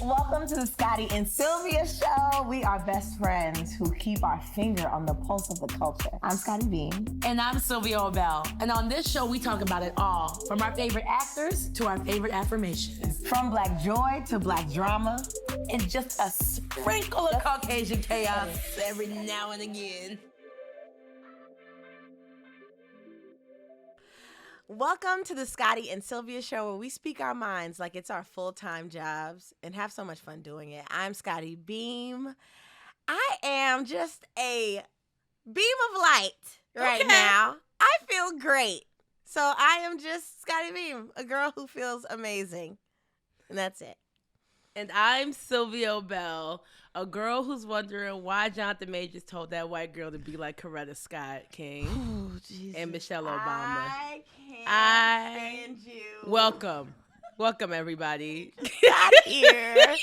Welcome to the Scottie and Sylvia show. We are best friends who keep our finger on the pulse of the culture. I'm Scottie Beam. And I'm Sylvia Obell. And on this show, we talk about it all, from our favorite actors to our favorite affirmations. From Black joy to Black drama. And just a sprinkle of Caucasian chaos every now and again. Welcome to the Scottie and Sylvia show, where we speak our minds like it's our full-time jobs and have so much fun doing it. I'm Scottie Beam. I am just a beam of light right now. I feel great. So I am just Scottie Beam, a girl who feels amazing. And that's it. And I'm Sylvia Obell, a girl who's wondering why Jonathan Majors told that white girl to be like Coretta Scott King and Michelle Obama. I can't stand you. Welcome, everybody. Get out of here.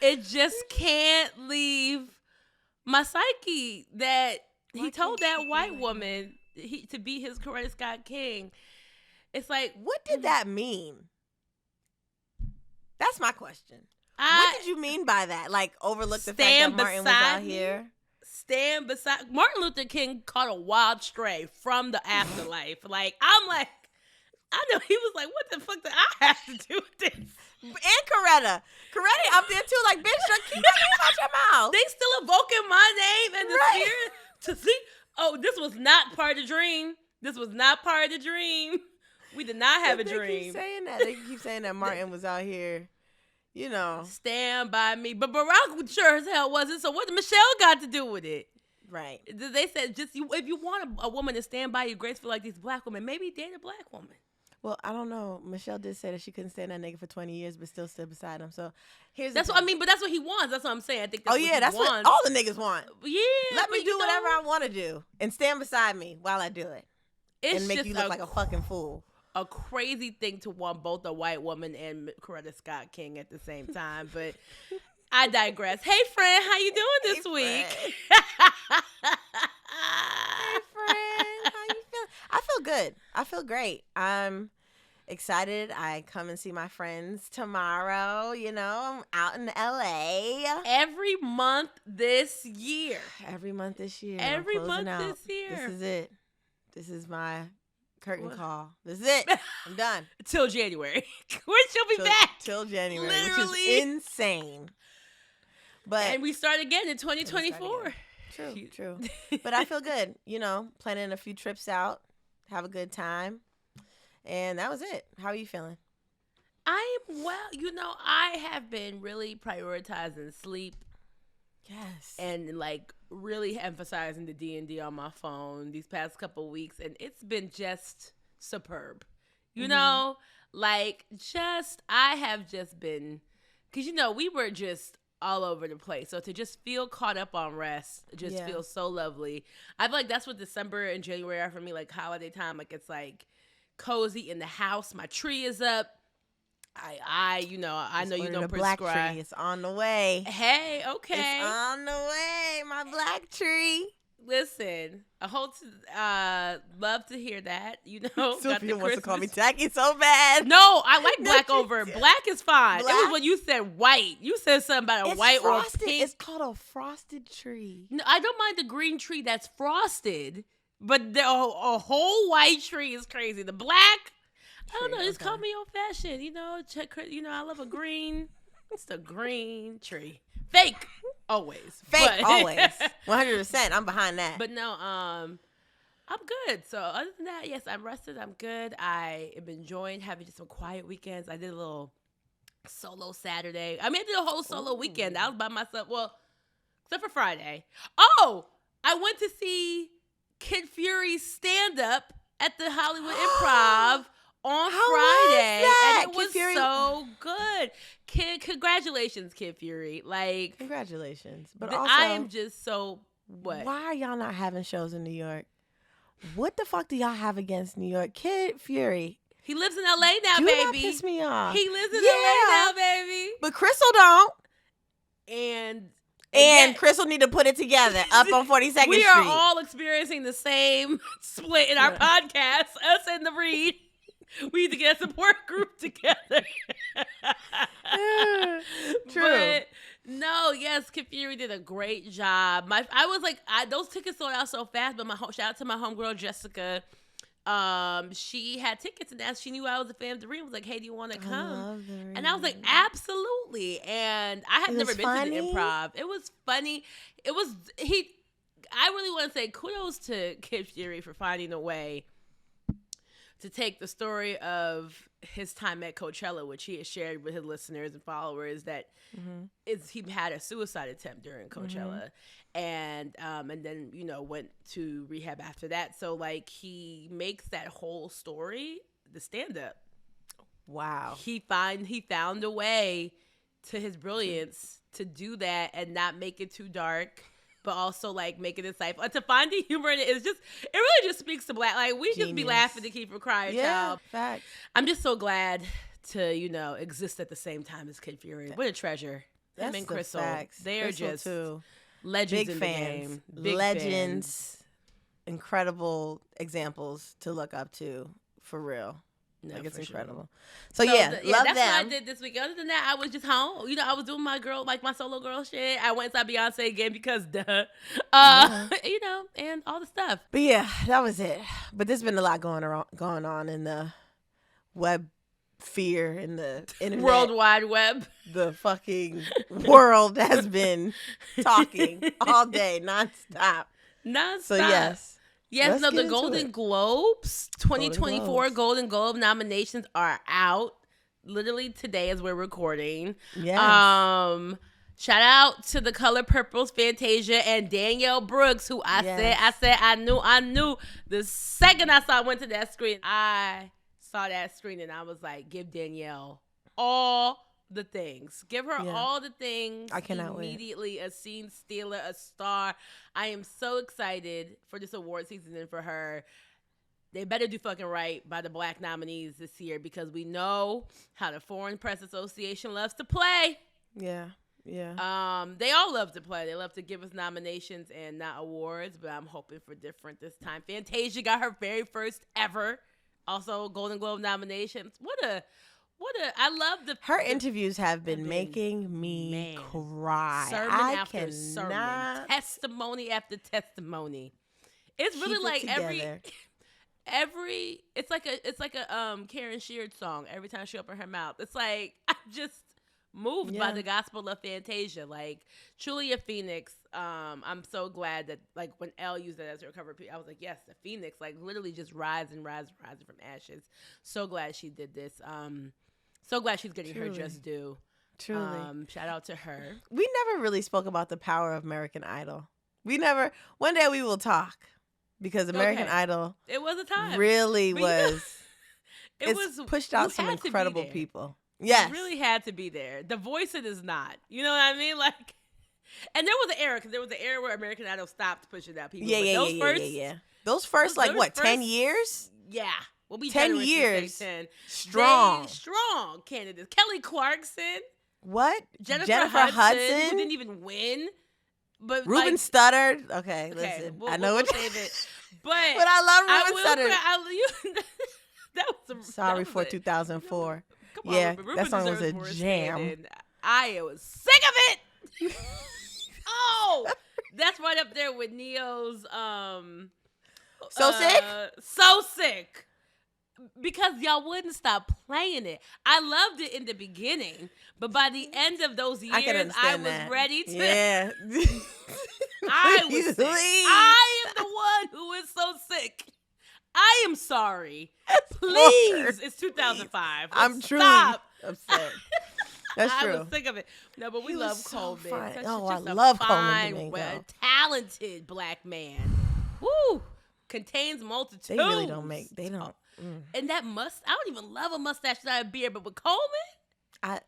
It just can't leave my psyche that he told that white woman to be his Coretta Scott King. It's like, what did that mean? That's my question. What did you mean by that? Like, overlook the fact that Martin was out here? Stand beside Martin Luther King caught a wild stray from the afterlife. I'm like, I know he was like, what the fuck did I have to do with this? And Coretta up there too. Like, bitch, keep that name out your mouth. They still evoking my name and the spirit to see. Oh, this was not part of the dream. This was not part of the dream. We did not have a dream. They keep saying that. They keep saying that Martin was out here, you know. Stand by me. But Barack sure as hell wasn't. So what did Michelle got to do with it? Right. They said, if you want a woman to stand by you graceful like these black women, maybe date a black woman. Well, I don't know. Michelle did say that she couldn't stand that nigga for 20 years, but still stood beside him. So that's what I mean. But that's what he wants. That's what I'm saying. I think that's that's what all the niggas want. Yeah. Let me do whatever I want to do and stand beside me while I do it. And make just you look like a fucking fool. A crazy thing to want both a white woman and Coretta Scott King at the same time, but I digress. Hey, friend, how you doing this week? Hey, friend, how you feeling? I feel good. I feel great. I'm excited. I come and see my friends tomorrow. You know, I'm out in LA. Every month this year. Every month this year. Every month out. This year. This is it. This is my curtain call. This is it. I'm done. Till January. When she'll be back. Till January. Literally. Which is insane. And we start again in 2024. True. But I feel good. You know, planning a few trips out. Have a good time. And that was it. How are you feeling? I have been really prioritizing sleep. Yes. And really emphasizing the D&D on my phone these past couple weeks, and it's been just superb. You know, I have just been, because we were just all over the place. So to just feel caught up on rest just feels so lovely. I feel like that's what December and January are for me, like holiday time. Like, it's like cozy in the house. My tree is up. I know you don't prescribe. Black tree. It's on the way. Hey, okay. It's on the way, my black tree. Listen, love to hear that. Sophia wants to call me tacky so bad. No, I like black over. Black is fine. It was when you said white. You said something about a white frosted. Or pink. It's called a frosted tree. No, I don't mind the green tree that's frosted, but a whole white tree is crazy. The black. I don't know. Just call me old fashioned. I love a green. It's the green tree. Fake. Always. Always. 100%. I'm behind that. But no, I'm good. So other than that, yes, I'm rested. I'm good. I am enjoying having just some quiet weekends. I did a little solo Saturday. I did a whole solo weekend. I was by myself. Well, except for Friday. Oh, I went to see Kid Fury's stand-up at the Hollywood Improv on Friday, and it was so good. Congratulations, Kid Fury. Congratulations. But also, I am just so what? Why are y'all not having shows in New York? What the fuck do y'all have against New York? Kid Fury. He lives in LA now, Do baby. not piss me off. He lives in LA now, baby. But Crystal don't. And Crystal need to put it together up on 42nd Street. We are all experiencing the same split in our podcast. Us and the Reed. We need to get a support group together. Kid Fury did a great job. I was like, those tickets sold out so fast. But shout out to my homegirl Jessica. She had tickets and asked. She knew I was a fan of the Ring. Was like, hey, do you want to come? And I was like, absolutely. And I had never been to the Improv. It was funny. I really want to say kudos to Kid Fury for finding a way to take the story of his time at Coachella, which he has shared with his listeners and followers, that he had a suicide attempt during Coachella, and then went to rehab after that. So like he makes that whole story the stand up. Wow. He found a way to his brilliance to do that and not make it too dark, but also like make it insightful. To find the humor in it is just, it really just speaks to Black. Like we just be laughing to keep from crying, child. Fact. I'm just so glad to, exist at the same time as Kid Fury. What a treasure. That's Him and Crystal. Facts. They are Crystal just too. legends Big in fans. the game. Big Legends. fans. Incredible examples to look up to, for real. No, like it's for incredible. Sure. So yeah, love that's them. what I did this week. Other than that, I was just home. I was doing my solo girl shit. I went inside Beyonce again because duh. And all the stuff. But yeah, that was it. But there's been a lot going on in the web sphere, in the internet. World Wide Web. The fucking world has been talking all day, nonstop. So yes. Yes, Let's the get Golden into it. Globes, 2024 Globes. Golden Globe nominations are out. Literally today as we're recording. Yes. Shout out to The Color Purple's Fantasia and Danielle Brooks, who I said I knew. The second I went to that screen, I saw that screen and I was like, give Danielle all the things. Give her all the things. I cannot wait. Immediately a scene stealer, a star. I am so excited for this award season and for her. They better do fucking right by the Black nominees this year, because we know how the Foreign Press Association loves to play. Yeah. They all love to play. They love to give us nominations and not awards, but I'm hoping for different this time. Fantasia got her very first ever, also Golden Globe nominations. I love her interviews have been making me cry. Sermon after sermon, testimony after testimony. It's really like every it's like a Karen Sheard song. Every time she opened her mouth, it's like I'm just moved by the gospel of Fantasia. Like truly a phoenix. I'm so glad that like when Elle used that as her cover, I was like, yes, the phoenix, like literally just rising from ashes. So glad she did this. So glad she's getting her just due. Truly. Shout out to her. We never really spoke about the power of American Idol. One day we will talk, because American Idol, it was a time. Really but was. It's pushed out some incredible people. Yes. It really had to be there. The voice it is not. You know what I mean? Like, and there was an era where American Idol stopped pushing out people. Yeah. Those first 10 years? Yeah. We'll be 10 years. 10. Strong candidates. Kelly Clarkson. What? Jennifer Hudson, who didn't even win. But Ruben stuttered. Okay, listen. I know we'll save it. But I love Ruben Studdard. That was Sorry for 2004. Come on, yeah, Ruben that song was a jam. I was sick of it. Oh, that's right up there with Neo's. So Sick. So Sick. Because y'all wouldn't stop playing it. I loved it in the beginning, but by the end of those years, I was ready to. Yeah. I was sick. I am the one who is so sick. I am sorry. Please. It's 2005. I'm truly upset. That's true. I was sick of it. No, but we love Coleman. I love Coleman Domingo. Talented black man. Woo! Contains multitudes. They really don't make. They don't. And that I don't even love a mustache without a beard, but with Coleman, I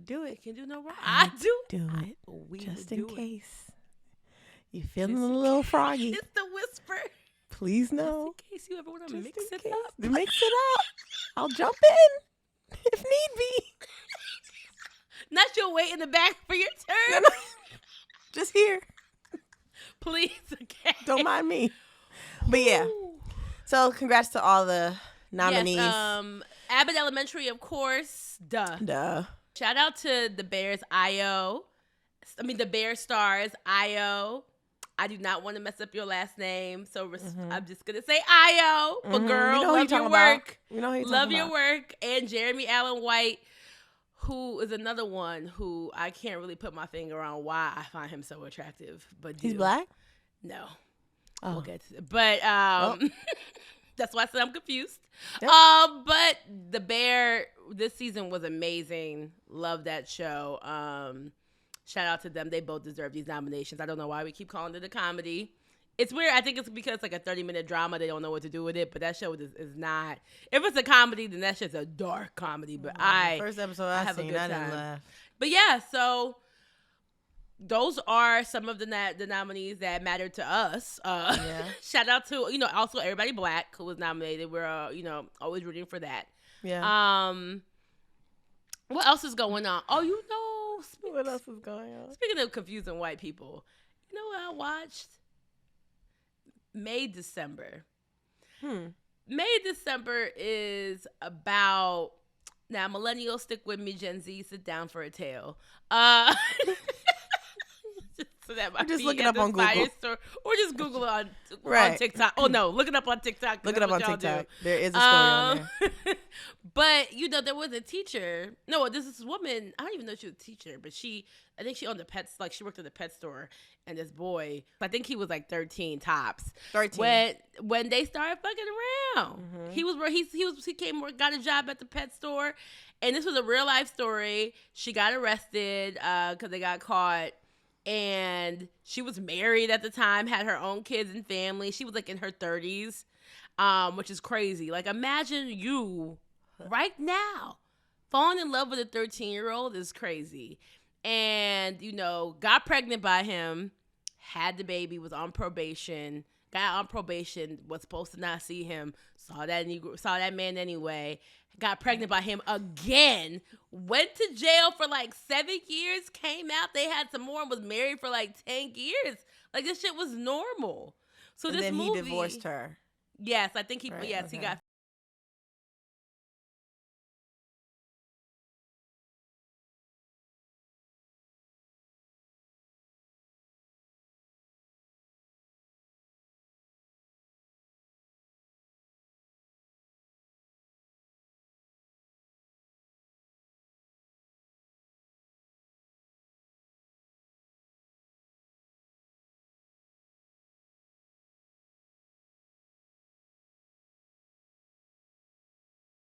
do it. Can do no wrong. I do it. Just in case you feeling a little froggy. It's the whisper. Please no. Just in case you ever want to mix it up. Mix it up. I'll jump in if need be. Not your wait in the back for your turn. No. Just here. Please, okay. Don't mind me. But yeah. So congrats to all the nominees. Yes, Abbott Elementary, of course. Duh. Shout out to the Bears the Bear Stars Io. I do not want to mess up your last name, so I'm just gonna say Io. But girl, love your work. We know who you're Love talking your about. work. And Jeremy Allen White, who is another one who I can't really put my finger on why I find him so attractive. But He's black? No. Oh. We'll get to it. But that's why I said I'm confused. Yep. But The Bear this season was amazing. Love that show. Shout out to them. They both deserve these nominations. I don't know why we keep calling it a comedy. It's weird. I think it's because it's like a 30-minute drama. They don't know what to do with it. But that show is not. If it's a comedy, then that's just a dark comedy. But First episode I have a seen, good I didn't time. laugh. But yeah, so those are some of the nominees that mattered to us. Shout out to also Everybody Black, who was nominated. We're always rooting for that. Yeah. What else is going on? Oh, What else is going on? Speaking of confusing white people, you know what I watched? May December. May December is about, now millennials stick with me, Gen Z sit down for a tale. So that might just be look it at up the on Google. fire store, or just Google it on Right. TikTok. Oh no, look it up on TikTok. Look it up on That's what y'all TikTok. There is a story on there. But there was a teacher. No, this woman. I don't even know if she was a teacher, but I think she owned a pet. Like she worked at a pet store, and this boy, I think he was like 13 tops. 13. When they started fucking around, he came got a job at the pet store, and this was a real life story. She got arrested because they got caught. And she was married at the time, had her own kids and family. She was like in her 30s, which is crazy. Like imagine you right now falling in love with a 13-year-old is crazy. And, got pregnant by him, had the baby, was on probation, got on probation, was supposed to not see him, saw that man anyway, got pregnant by him again, went to jail for like 7 years, came out, they had some more, and was married for like 10 years. Like this shit was normal. So And this then movie, he divorced her. Yes, I think he Right, he okay. got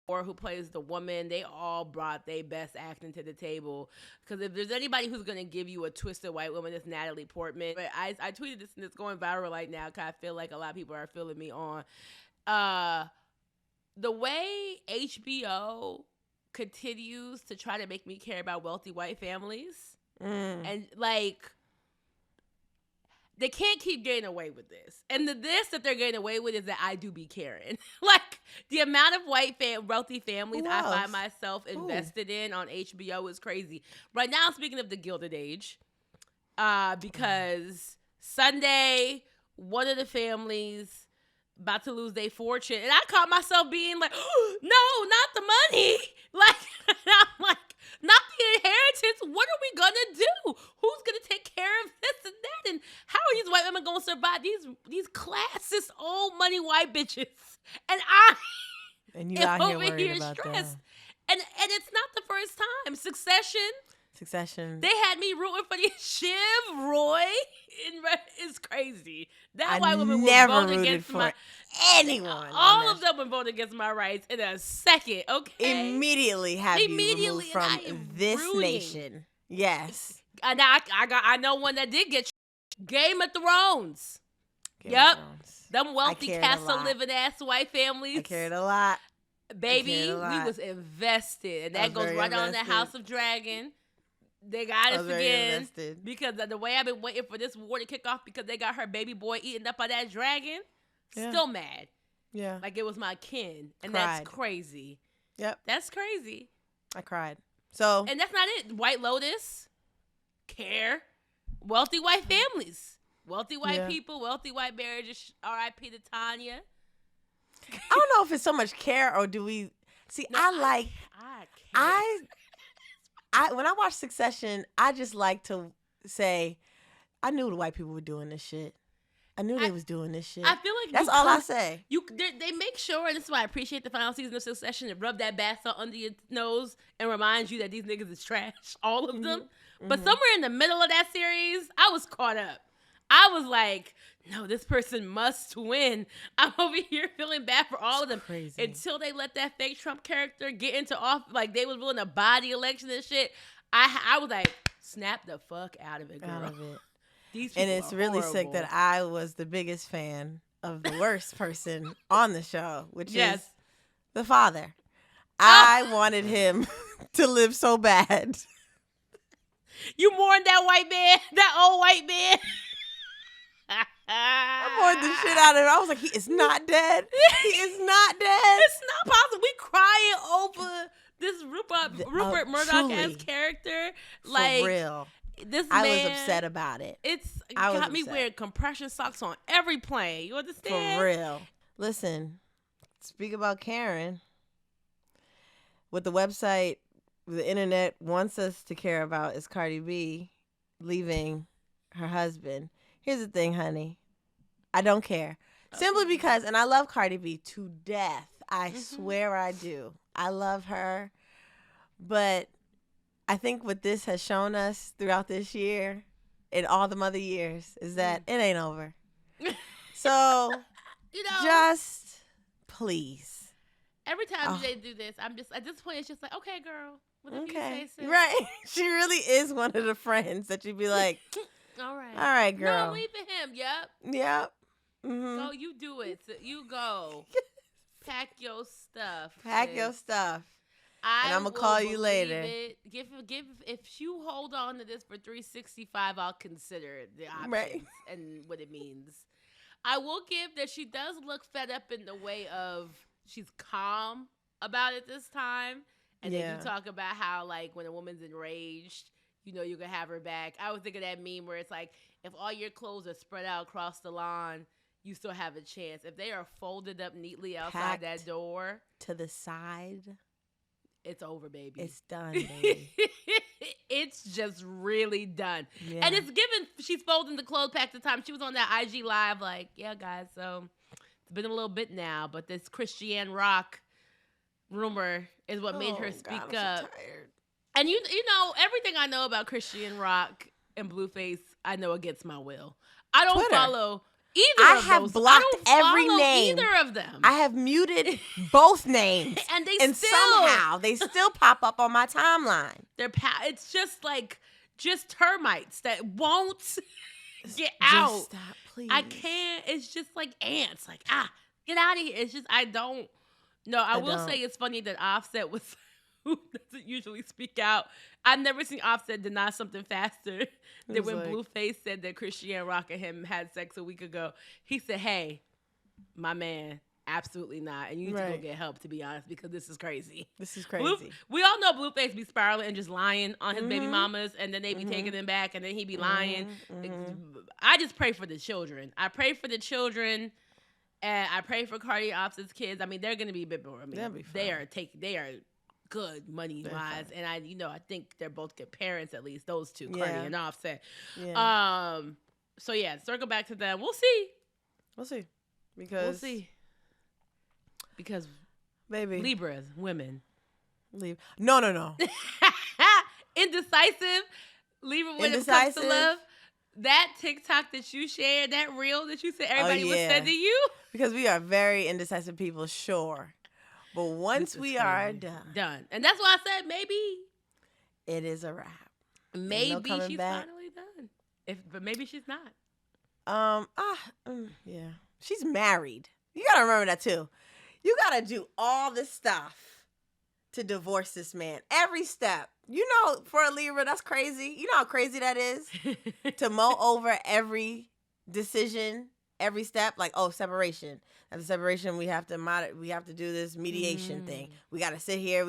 or who plays the woman. They all brought their best acting to the table. Because if there's anybody who's going to give you a twisted white woman, it's Natalie Portman. But I tweeted this and it's going viral right now because I feel like a lot of people are feeling me on. The way HBO continues to try to make me care about wealthy white families. And like, they can't keep getting away with this. And this that they're getting away with is that I do be caring. Like, the amount of wealthy families Who I else? find myself invested in on HBO is crazy. Right now, speaking of the Gilded Age, because Sunday, one of the families about to lose their fortune. And I caught myself being like, oh, no, not the money. Like, I'm like, not the inheritance. What are we going to do? Who's going to take care of this and that? And how are these white women going to survive these classist, old money white bitches? And you am out here over worried here about stressed. that. And it's not the first time. Succession. They had me rooting for the Shiv Roy. It's crazy. That white woman will never vote rooted against for my anyone. all of them would vote against my rights in a second. Okay. Immediately have you removed and I from am this rooting. nation. Yes. And I know one that did get Game of Thrones. Game of Yep. Thrones. Them wealthy cared a castle lot. living ass white families. I cared a lot. Baby, cared a we lot. was invested. And I that was goes very right on the invested. House of Dragon. They got I us was very again. invested. Because of the way I've been waiting for this war to kick off because they got her baby boy eaten up by that dragon. Yeah. Still mad. Yeah. Like it was my kin. And Cried. that's crazy. Yep. That's crazy. I cried. So And that's not it. White Lotus, care, wealthy white families, wealthy white people, wealthy white marriages. R.I.P. to Tanya. I don't know if it's so much care or do we see. No, I when I watch Succession, I just like to say, I knew the white people were doing this shit. I knew they was doing this shit. I feel like that's all I say. They make sure, and this is why I appreciate the final season of Succession, to rub that bath salt under your nose and remind you that these niggas is trash, all of them. But somewhere in the middle of that series, I was caught up. I was like, no, this person must win. I'm over here feeling bad for all of them. Crazy. Until they let that fake Trump character get into office, like they was willing to buy the election and shit. I was like, snap the fuck out of it, girl. Out of it. And it's really sick that I was the biggest fan of the worst person on the show, which is the father. I wanted him to live so bad. You mourned that white man, that old white man. I mourned the shit out of him. I was like, he is not dead. He is not dead. It's not possible. We crying over this Rupert Murdoch-ass character. Like, for real. This I man, was upset about it. It got me wearing compression socks on every plane. You understand? For real. Listen, speak about Karen. What the website, the internet wants us to care about is Cardi B leaving her husband. Here's the thing, honey. I don't care. Simply because, and I love Cardi B to death. I swear I do. I love her. But I think what this has shown us throughout this year and all the other years is that it ain't over. So, just please. Every time they do this, I'm just, at this point, it's just like, okay, girl, whatever you say, sis. Right. She really is one of the friends that you'd be like, all right. All right, girl. No, I'm leaving him. Yep. Yep. Mm-hmm. Go, you do it. You go. Pack your stuff. Pack your stuff. And I'm going to call you later. If you hold on to this for 365, I'll consider the options and what it means. I will give that she does look fed up in the way of she's calm about it this time. And then you talk about how, like, when a woman's enraged, you know you can have her back. I was thinking that meme where it's like, if all your clothes are spread out across the lawn, you still have a chance. If they are folded up neatly outside that door. To the side. It's over, baby. It's done, baby. It's just really done. Yeah. And it's given, she's folding the clothes back the time. She was on that IG Live like, yeah, guys, so it's been a little bit now, but this Christian rock rumor is what made her speak up. I'm so tired. And you know, everything I know about Christian rock and Blueface, I know against my will. I don't follow either of those. I have blocked every name. Either of them. I have muted both names. and somehow they still pop up on my timeline. It's just like termites that won't get out. Just stop, please. I can't. It's just like ants. Like, get out of here. It's just, I don't. No, I will say it's funny that Offset was who doesn't usually speak out. I've never seen Offset deny something faster than when Blueface said that Christian Rock and him had sex a week ago. He said, hey, my man, absolutely not. And you need to go get help, to be honest, because this is crazy. This is crazy. We all know Blueface be spiraling and just lying on his baby mamas, and then they be taking them back, and then he be lying. I just pray for the children. I pray for the children, and I pray for Cardi and Offset's kids. I mean, they're going to be a bit more. I mean, they are good money-wise, and I think they're both good parents, at least those two, Cardi and Offset. Yeah. So yeah, circle back to them. We'll see. Because baby, Libras, women. No. Indecisive. Libra when it comes to love. That TikTok that you shared, that reel that you said everybody was sending you. Because we are very indecisive people, sure. But once we are done. And that's why I said maybe it is a wrap. Maybe she's finally done. But maybe she's not. Yeah. She's married. You gotta remember that too. You gotta do all this stuff to divorce this man. Every step. You know, for a Libra, that's crazy. You know how crazy that is? To mull over every decision, every step. Like, separation. After separation, we have to do this mediation thing. We gotta sit here.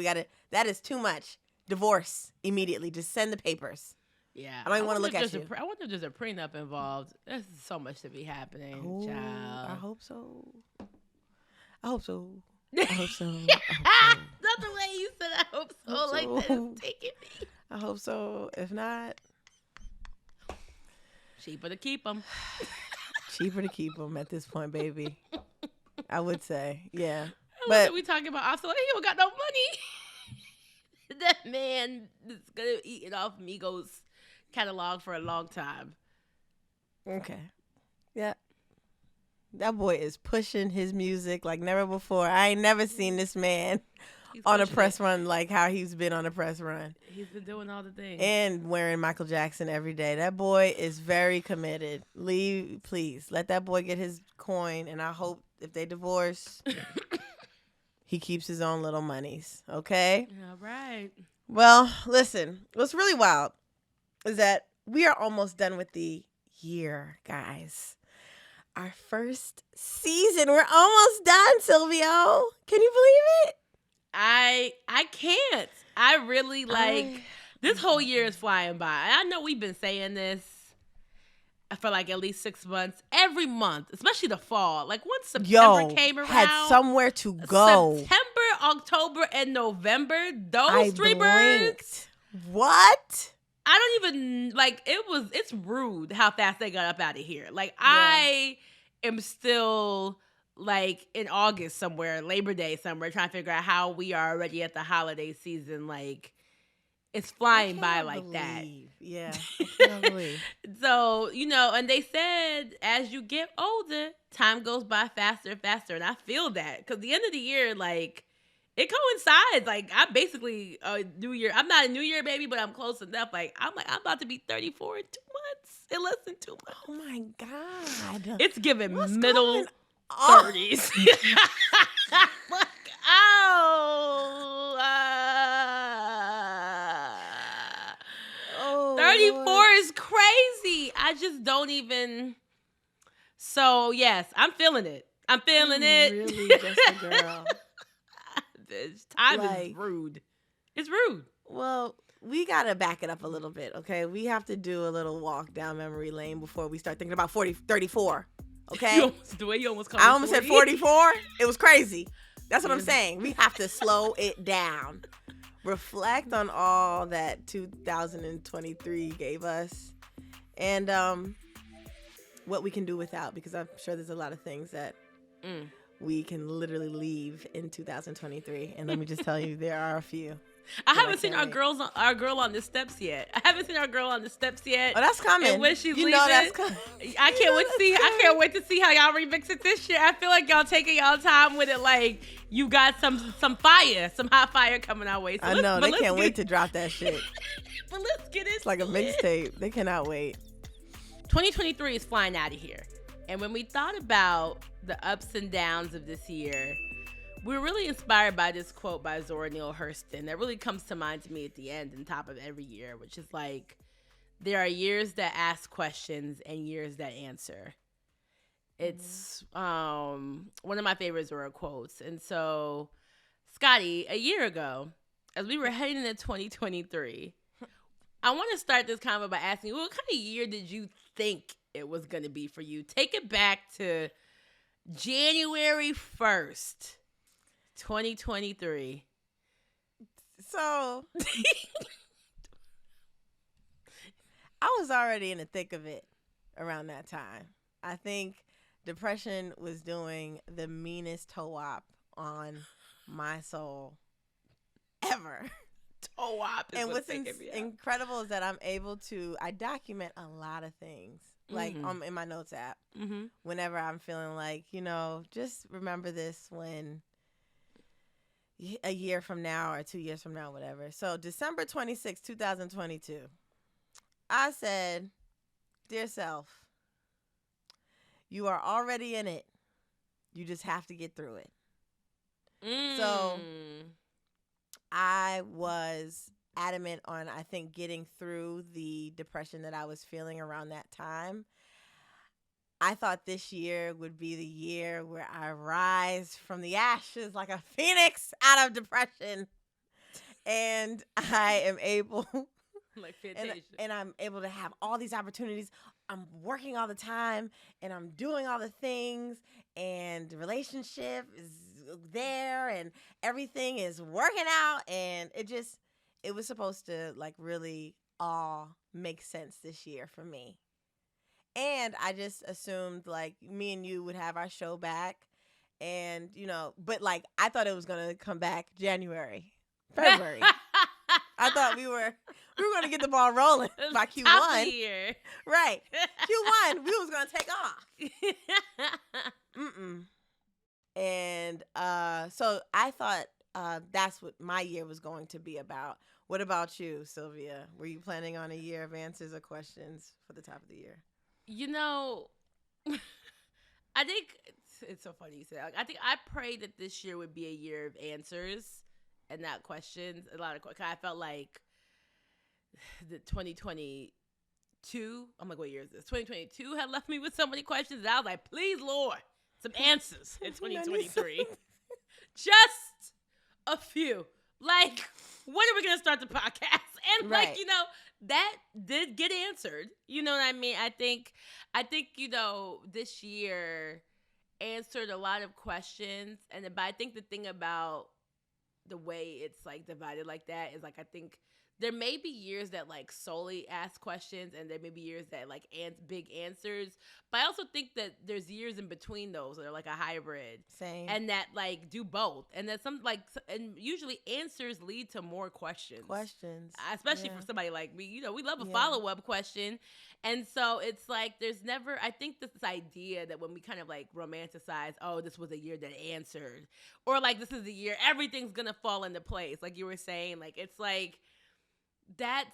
That is too much. Divorce immediately. Just send the papers. Yeah. I don't even want to look at you. I wonder if there's a prenup involved. There's so much to be happening, child. I hope so. Not the way you said I hope so. Like that is taking me. I hope so. If not, Cheaper to keep them. cheaper to keep them at this point, baby. I would say, yeah. But we talking about also, he don't got no money. That man is gonna eat it off Migos catalog for a long time. Okay. Yeah. That boy is pushing his music like never before. I ain't never seen this man on a press run like how he's been on a press run. He's been doing all the things. And wearing Michael Jackson every day. That boy is very committed. Please, let that boy get his coin. And I hope if they divorce, he keeps his own little monies. Okay? All right. Well, listen. What's really wild is that we are almost done with the year, guys. Our first season. We're almost done, Silvio. Can you believe it? I can't. I really this whole year is flying by. I know we've been saying this for like at least 6 months. Every month, especially the fall. Like once September came around, had somewhere to go. September, October, and November. Those I three blinked. birds. What? I don't even it's rude how fast they got up out of here. Like I am still like in August somewhere, Labor Day somewhere, trying to figure out how we are already at the holiday season. Like it's flying by like that. Yeah, I cannot believe. So, and they said as you get older, time goes by faster and faster. And I feel that because the end of the year, like it coincides. Like I basically New Year. I'm not a New Year baby, but I'm close enough. I'm about to be 34 in 2 months. In less than 2 months. Oh my God. It's giving What's middle going on? 30s. Like, Oh, 34 Lord. is crazy. I just don't even. So yes, I'm feeling it. I'm feeling it. Really, just a girl. This time is rude. It's rude. Well, we got to back it up a little bit, okay? We have to do a little walk down memory lane before we start thinking about 34, okay? The way you almost called I me almost 40. said 44. It was crazy. That's what I'm saying. We have to slow it down. Reflect on all that 2023 gave us and what we can do without, because I'm sure there's a lot of things that we can literally leave in 2023. And let me just tell you, there are a few. I haven't seen our girl on the steps yet. I haven't seen our girl on the steps yet. Oh, that's coming. And when she's you leaving, know that's coming. I can't wait to see. I can't wait to see how y'all remix it this year. I feel like y'all taking y'all time with it. Like you got some fire, some hot fire coming our way. So I know they can't wait to drop that shit. But let's get it. It's like a mixtape. They cannot wait. 2023 is flying out of here, and when we thought about the ups and downs of this year, we were really inspired by this quote by Zora Neale Hurston that really comes to mind to me at the end and top of every year, which is like, there are years that ask questions and years that answer. It's one of my favorite Zora quotes. And so, Scottie, a year ago, as we were heading into 2023, I want to start this convo by asking you, what kind of year did you think it was going to be for you? Take it back to January 1st. 2023. So I was already in the thick of it around that time. I think depression was doing the meanest toe-op on my soul ever. Toe-op is and what's taking me out. incredible is that I document a lot of things, like in my notes app. Whenever I'm feeling like, just remember this when a year from now or 2 years from now, whatever. So December 26, 2022, I said, dear self, you are already in it. You just have to get through it. So I was adamant on, I think, getting through the depression that I was feeling around that time. I thought this year would be the year where I rise from the ashes like a phoenix out of depression. And I am able like Fantasia. And I'm able to have all these opportunities. I'm working all the time and I'm doing all the things and the relationship is there and everything is working out and it it was supposed to like really all make sense this year for me. And I just assumed like me and you would have our show back, and but like I thought it was gonna come back January, February. I thought we were gonna get the ball rolling by Q1. Top of the year. Right. Q1, we was gonna take off. And so I thought that's what my year was going to be about. What about you, Sylvia? Were you planning on a year of answers or questions for the top of the year? I think it's so funny you say that. I think I prayed that this year would be a year of answers and not questions. A lot of questions. I felt like the 2022, I'm like, what year is this? 2022 had left me with so many questions. And I was like, please, Lord, some answers in 2023. Just a few. Like, when are we going to start the podcast? And right. That did get answered. You know what I mean? I think, this year answered a lot of questions. But I think the thing about the way it's like divided like that is like, I think there may be years that like solely ask questions, and there may be years that like big answers. But I also think that there's years in between those that are like a hybrid. Same. And that like do both. And that and usually answers lead to more questions. Especially for somebody like me. We love a follow-up question. And so it's like there's never, I think this idea that when we kind of like romanticize, oh, this was a year that answered, or like this is the year everything's going to fall into place. Like you were saying, like it's like, that's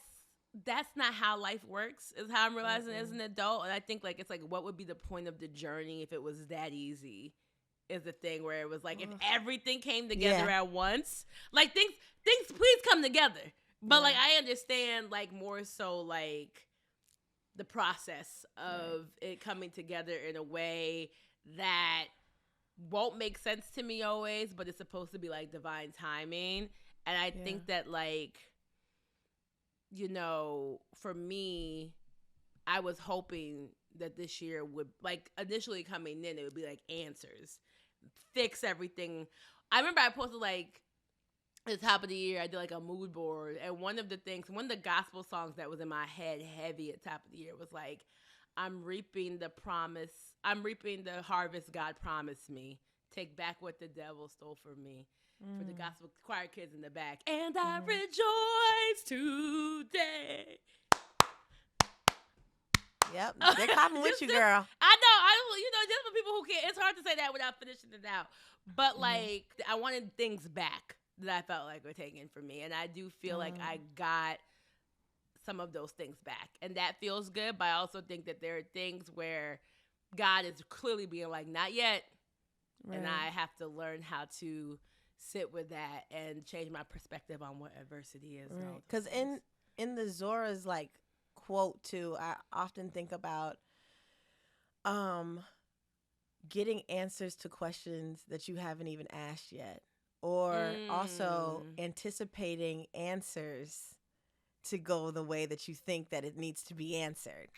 not how life works, is how I'm realizing as an adult. And I think like it's like, what would be the point of the journey if it was that easy, is the thing where it was like if everything came together at once, like things please come together. But like I understand like more so like the process of it coming together in a way that won't make sense to me always, but it's supposed to be like divine timing. And I think that like, for me, I was hoping that this year would, like, initially coming in, it would be, like, answers. Fix everything. I remember I posted, like, at the top of the year, I did, like, a mood board. And one of the gospel songs that was in my head heavy at the top of the year was, like, I'm reaping the harvest God promised me. Take back what the devil stole from me. For the gospel choir kids in the back. And I rejoice today. Yep. They're clapping with you, girl. I know. Just for people who can't, it's hard to say that without finishing it out. But like, I wanted things back that I felt like were taken from me. And I do feel like I got some of those things back. And that feels good. But I also think that there are things where God is clearly being like, not yet. Right. And I have to learn how to sit with that and change my perspective on what adversity is. Because in the Zora's like quote too, I often think about getting answers to questions that you haven't even asked yet, or also anticipating answers to go the way that you think that it needs to be answered.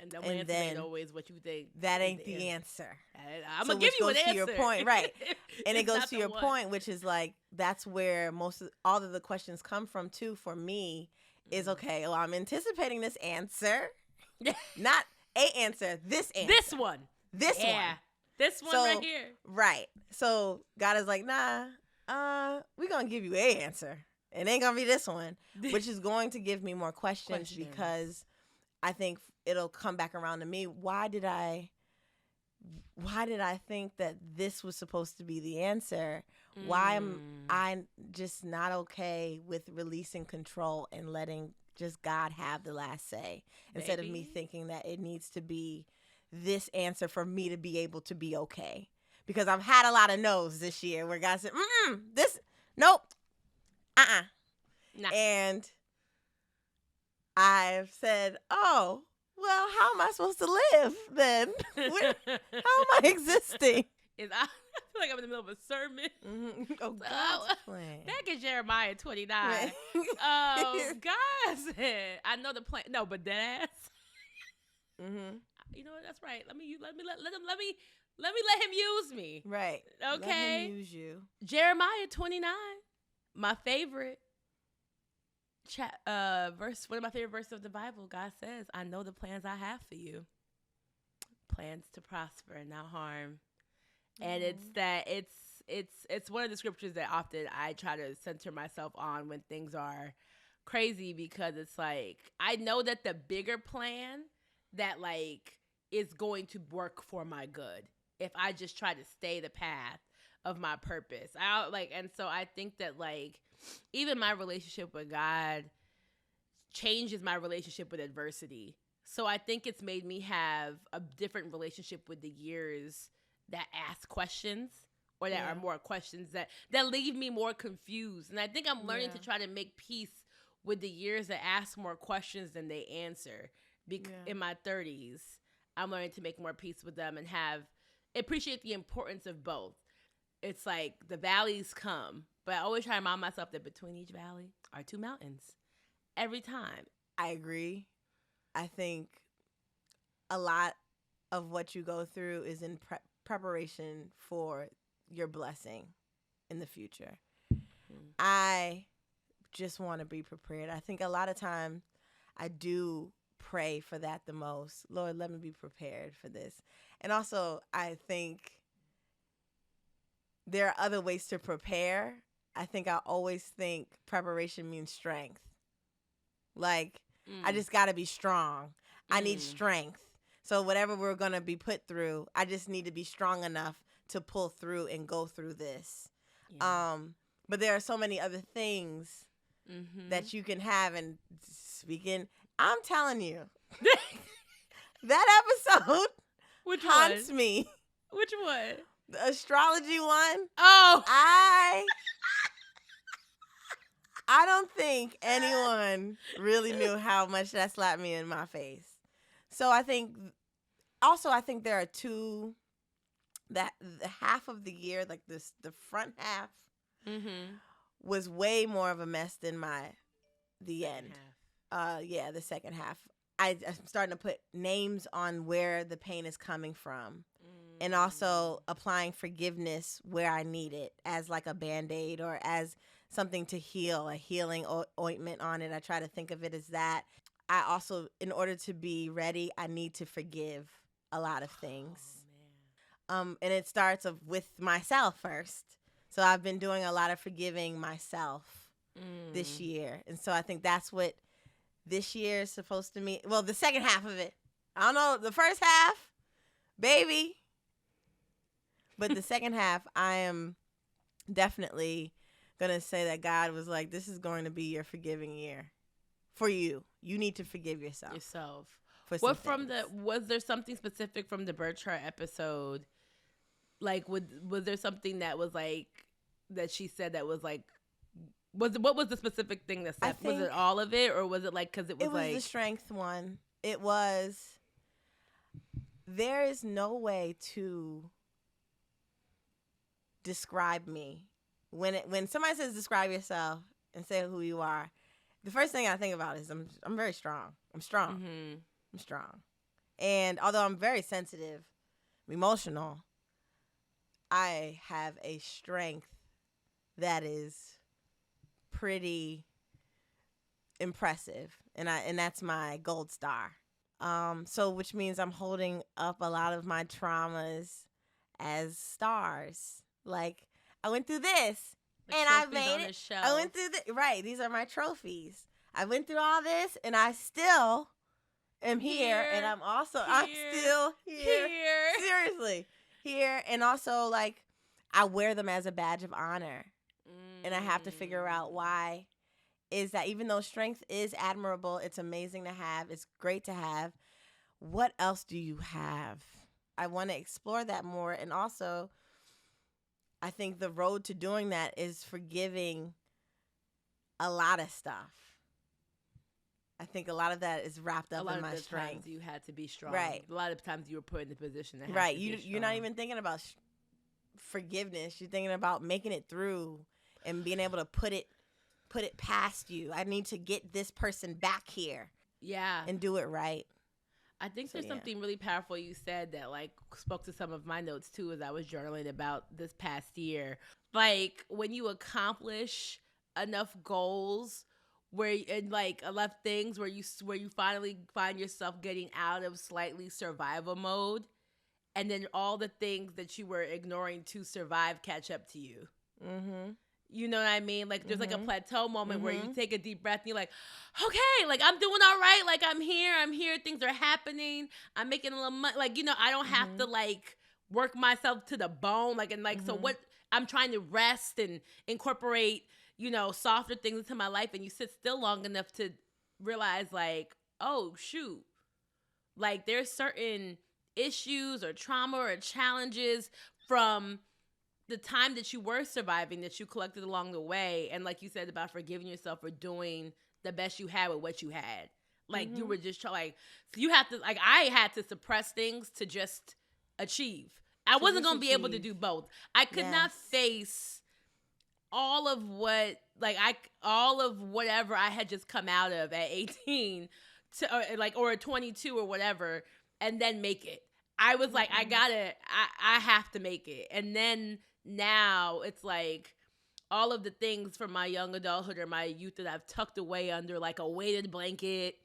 And the answer ain't always what you think. That ain't the answer. I'm going to give you an answer. To your point, right. And it goes to your point, which is like, that's where all of the questions come from too, for me, is okay, well, I'm anticipating this answer. Not a answer, this answer. This one. This one. This one right here. Right. So God is like, nah, we're going to give you a answer. It ain't going to be this one, which is going to give me more questions. Because I think it'll come back around to me. Why did I think that this was supposed to be the answer? Why am I just not okay with releasing control and letting just God have the last say, instead of me thinking that it needs to be this answer for me to be able to be okay? Because I've had a lot of no's this year where God said, nope, nah. And I've said, oh, well, how am I supposed to live then? How am I existing? I feel like I'm in the middle of a sermon. Oh, God's plan. Back in Jeremiah 29. God said, I know the plan. No, but that ass. You know what? That's right. Let me let him use me. Right. Okay. Let him use you. Jeremiah 29, my favorite. one of my favorite verses of the Bible, God says, I know the plans I have for you. Plans to prosper and not harm. And it's one of the scriptures that often I try to center myself on when things are crazy, because it's like, I know that the bigger plan that like is going to work for my good if I just try to stay the path of my purpose. And so I think that like even my relationship with God changes my relationship with adversity. So I think it's made me have a different relationship with the years that ask questions, or that are more questions that leave me more confused. And I think I'm learning to try to make peace with the years that ask more questions than they answer. In my 30s, I'm learning to make more peace with them and appreciate the importance of both. It's like the valleys come, but I always try to remind myself that between each valley are 2 mountains every time. I agree. I think a lot of what you go through is in preparation for your blessing in the future. I just want to be prepared. I think a lot of time I do pray for that the most. Lord, let me be prepared for this. And also, I think there are other ways to prepare. I think I always think preparation means strength. Like, I just got to be strong. I need strength. So whatever we're going to be put through, I just need to be strong enough to pull through and go through this. Yeah. But there are so many other things that you can have. And speaking, I'm telling you, that episode haunts me. Which one? The astrology one. Oh. I don't think anyone really knew how much that slapped me in my face. So I think there are two, that the half of the year, like the front half was way more of a mess than the end. The second half. I'm starting to put names on where the pain is coming from, and also applying forgiveness where I need it, as like a Band-Aid or as something to heal, a healing ointment on it. I try to think of it as that. I also, in order to be ready, I need to forgive a lot of things. And it starts with myself first. So I've been doing a lot of forgiving myself this year. And so I think that's what this year is supposed to mean. Well, the second half of it. I don't know, the first half, baby. But the second half, I am definitely going to say that God was like, this is going to be your forgiving year for you. You need to forgive yourself. Was there something specific from the birth chart episode? Like, was there something that was like, that she said that was like, what was the specific thing that said? Was it all of it, or was it like, because it was like. It was the strength one. It was, there is no way to describe me. When somebody says describe yourself and say who you are, the first thing I think about is I'm very strong. I'm strong. Mm-hmm. I'm strong. And although I'm very sensitive, emotional, I have a strength that is pretty impressive, and that's my gold star. So which means I'm holding up a lot of my traumas as stars. Like, I went through this, and I made it. I went through right. These are my trophies. I went through all this, and I still am here, and I'm still here. Seriously, here, and also like I wear them as a badge of honor, and I have to figure out why. Is that even though strength is admirable, it's amazing to have, it's great to have. What else do you have? I want to explore that more, and also. I think the road to doing that is forgiving a lot of stuff. I think a lot of that is wrapped up in my strength. Times you had to be strong. Right. A lot of times you were put in the position to have right. to be strong. You're not even thinking about forgiveness. You're thinking about making it through and being able to put it past you. I need to get this person back here. Yeah. And do it right. I think there's something really powerful you said that like spoke to some of my notes too as I was journaling about this past year. Like when you accomplish enough goals where and like left things where you finally find yourself getting out of slightly survival mode, and then all the things that you were ignoring to survive catch up to you. Mm-hmm. You know what I mean? Like there's like a plateau moment where Mm-hmm. you take a deep breath and you're like, okay, like I'm doing all right. Like I'm here. Things are happening. I'm making a little money. Like, you know, I don't have to like work myself to the bone. Like, and like, so what I'm trying to rest and incorporate, you know, softer things into my life. And you sit still long enough to realize like, oh shoot, like there's certain issues or trauma or challenges from the time that you were surviving that you collected along the way. And like you said about forgiving yourself for doing the best you had with what you had. Like you were just like, so you have to, like I had to suppress things to just achieve. I wasn't going to be able to do both. I could not face all of what, like all of whatever I had just come out of at 18 or at 22 or whatever, and then make it. I was like, I have to make it. And then now it's like all of the things from my young adulthood or my youth that I've tucked away under like a weighted blanket.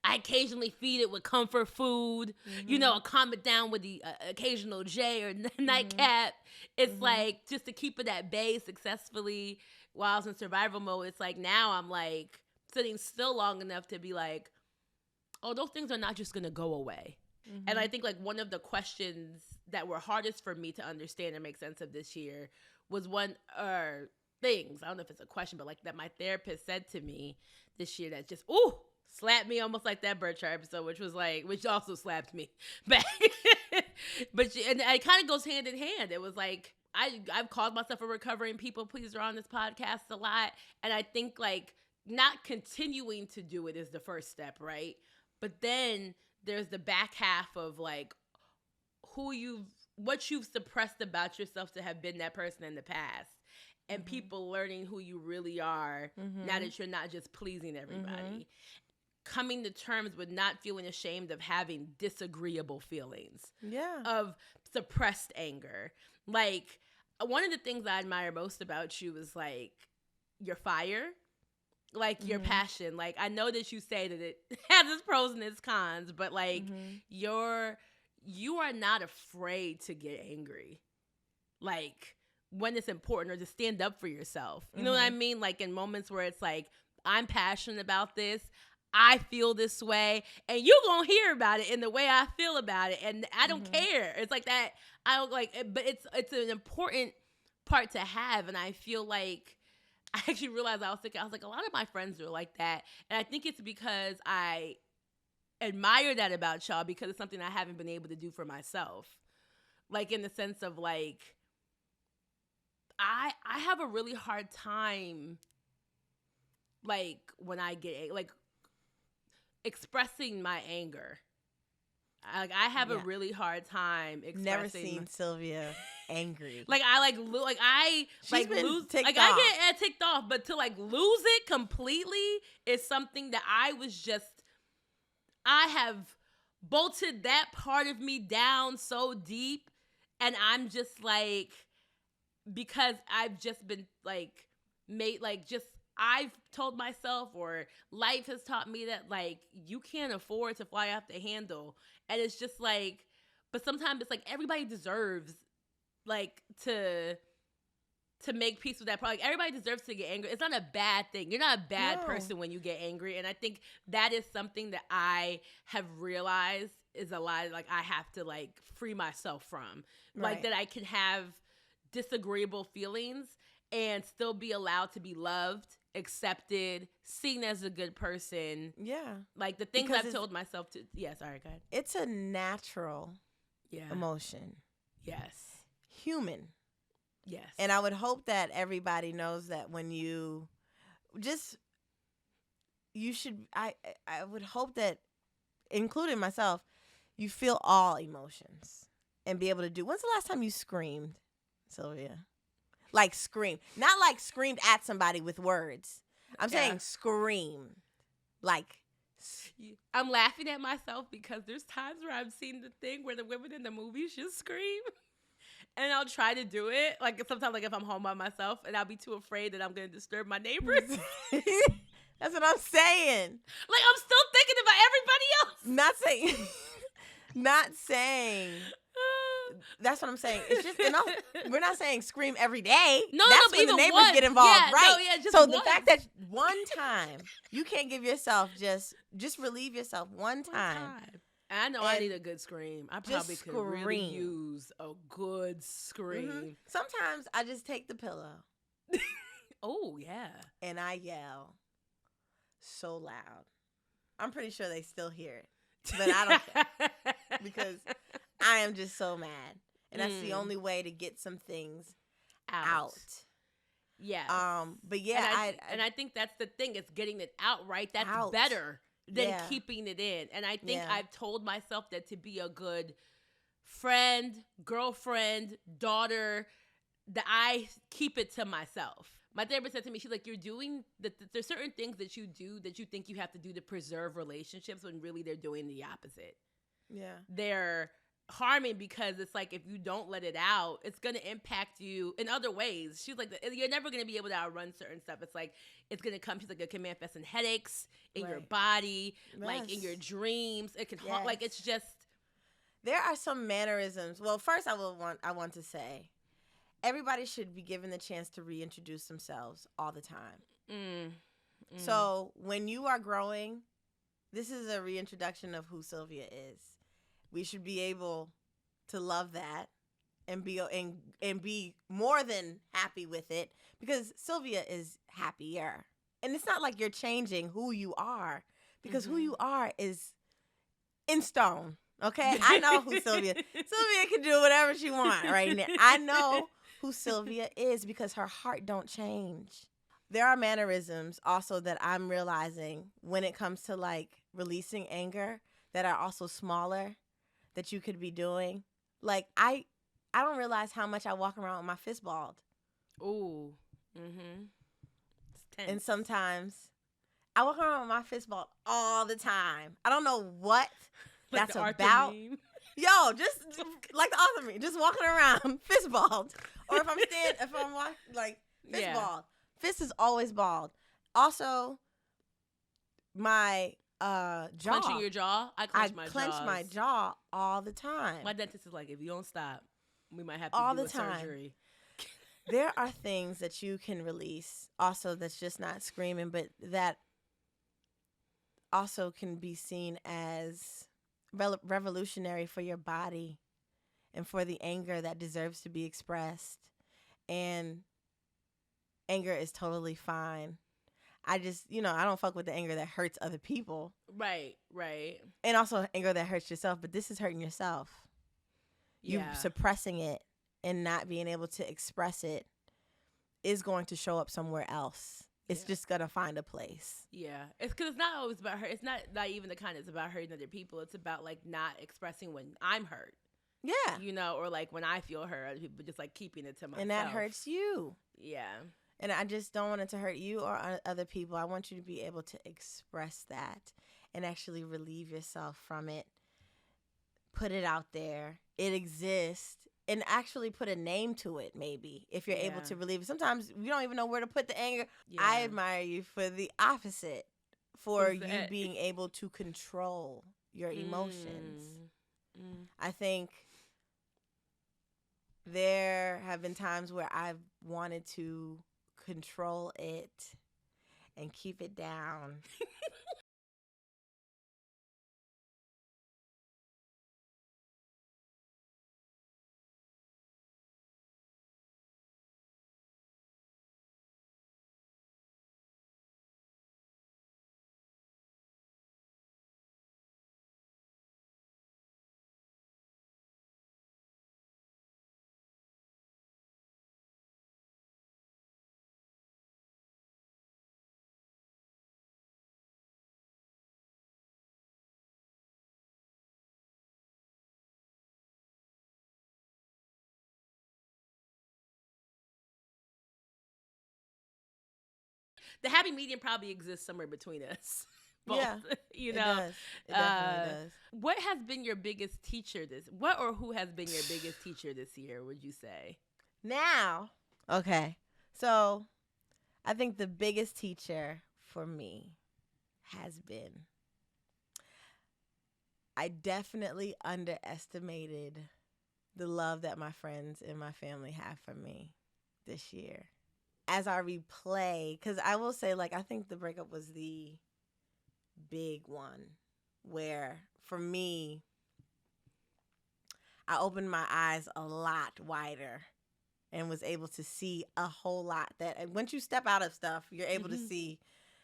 I occasionally feed it with comfort food, you know, calm it down with the occasional J or nightcap. It's like just to keep it at bay successfully while I was in survival mode. It's like now I'm like sitting still long enough to be like, oh, those things are not just going to go away. And I think like one of the questions that were hardest for me to understand and make sense of this year was things, I don't know if it's a question, but like that my therapist said to me this year that just, slapped me almost like that bird chart episode, which also slapped me back. And it kind of goes hand in hand. It was like, I've called myself a recovering people pleaser on this podcast a lot. And I think like not continuing to do it is the first step, right? But then there's the back half of like what you've suppressed about yourself to have been that person in the past. And people learning who you really are now that you're not just pleasing everybody. Coming to terms with not feeling ashamed of having disagreeable feelings. Yeah. Of suppressed anger. Like, one of the things I admire most about you is like your fire. Like your passion. Like, I know that you say that it has its pros and its cons, but like you are not afraid to get angry. Like when it's important, or to stand up for yourself. You know what I mean? Like in moments where it's like, I'm passionate about this. I feel this way, and you're going to hear about it in the way I feel about it. And I don't care. It's like that. I don't like it, but it's an important part to have. And I feel like I actually realized I was like, a lot of my friends are like that. And I think it's because I admire that about y'all, because it's something I haven't been able to do for myself. Like in the sense of like, I have a really hard time, like when I get like expressing my anger. Like I have a really hard time expressing. Never seen Sylvia angry. Like I I get ticked off, but to like lose it completely is something that I have bolted that part of me down so deep, and I'm just like, because I've just been like I've told myself, or life has taught me, that like you can't afford to fly off the handle. And it's just like, but sometimes it's like everybody deserves like to make peace with that problem. Like everybody deserves to get angry. It's not a bad thing. You're not a bad person when you get angry. And I think that is something that I have realized is a lot, like I have to like free myself from. Like that I can have disagreeable feelings and still be allowed to be loved, accepted, seen as a good person. Yeah. Like the things I've told myself to. Yeah, sorry, go ahead. It's a natural emotion. Yes. Human. Yes. And I would hope that everybody knows that when I would hope that, including myself, you feel all emotions and be able to do. When's the last time you screamed, Sylvia? Like scream. Not like screamed at somebody with words. I'm saying scream. Like. I'm laughing at myself because there's times where I've seen the thing where the women in the movies just scream. And I'll try to do it. Like sometimes like if I'm home by myself, and I'll be too afraid that I'm going to disturb my neighbors. That's what I'm saying. Like, I'm still thinking about everybody else. Not saying. That's what I'm saying. It's just, we're not saying scream every day. No, That's but when the even neighbors once. get involved, Yeah, right? no, yeah, just so once. the fact that one time you can't give yourself just relieve yourself one time. I know I need a good scream. I probably could really scream. use a good scream. Mm-hmm. Sometimes I just take the pillow. Oh, yeah. And I yell so loud. I'm pretty sure they still hear it. But I don't care. Because I am just so mad. And that's the only way to get some things out. Yeah. But yeah, and I think that's the thing. It's getting it out, right? That's out. better than keeping it in. And I think Yeah. I've told myself that to be a good friend, girlfriend, daughter, that I keep it to myself. My therapist said to me, she's like, there's certain things that you do that you think you have to do to preserve relationships when really they're doing the opposite. Yeah. They're harming because it's like if you don't let it out, it's going to impact you in other ways. She's like, you're never going to be able to outrun certain stuff. It's like, it's going to come, she's like, it can manifest in headaches, in your body, like in your dreams. It can, like, it's just. There are some mannerisms. Well, first I want to say, everybody should be given the chance to reintroduce themselves all the time. So when you are growing, this is a reintroduction of who Sylvia is. We should be able to love that and be more than happy with it, because Sylvia is happier. And it's not like you're changing who you are, because who you are is in stone. Okay? I know who Sylvia. Sylvia can do whatever she wants right now. I know who Sylvia is because her heart don't change. There are mannerisms also that I'm realizing when it comes to like releasing anger that are also smaller that you could be doing. Like I don't realize how much I walk around with my fist balled. Ooh. Mm-hmm. It's tense. And sometimes I walk around with my fist balled all the time. I don't know what like that's the Arthur about. meme. Yo, just like the author me, just walking around fist balled. Or if I'm like fist balled. Fist is always bald. Also, my jaw. Clenching your jaw? I clench my jaw all the time. My dentist is like, if you don't stop, we might have to all do the a time. surgery. There are things that you can release also that's just not screaming, but that also can be seen as revolutionary for your body and for the anger that deserves to be expressed. And anger is totally fine. I just, I don't fuck with the anger that hurts other people. Right, right. And also anger that hurts yourself, but this is hurting yourself. You suppressing it and not being able to express it is going to show up somewhere else. It's just going to find a place. Yeah. It's because it's not always about hurt. It's not even the kind that's about hurting other people. It's about like not expressing when I'm hurt. Yeah. Or like when I feel hurt, other people just like keeping it to myself. And that hurts you. Yeah. And I just don't want it to hurt you or other people. I want you to be able to express that and actually relieve yourself from it. Put it out there. It exists. And actually put a name to it, maybe, if you're able to relieve it. Sometimes you don't even know where to put the anger. Yeah. I admire you for the opposite, for you being able to control your emotions. I think there have been times where I've wanted to control it and keep it down. The happy medium probably exists somewhere between us. Both, yeah, It does. It definitely does. What has been your biggest teacher who has been your biggest teacher this year, would you say? Now, okay. So I think the biggest teacher for me has been, I definitely underestimated the love that my friends and my family have for me this year. As I replay, because I will say, like, I think the breakup was the big one where, for me, I opened my eyes a lot wider and was able to see a whole lot. That once you step out of stuff, you're able to see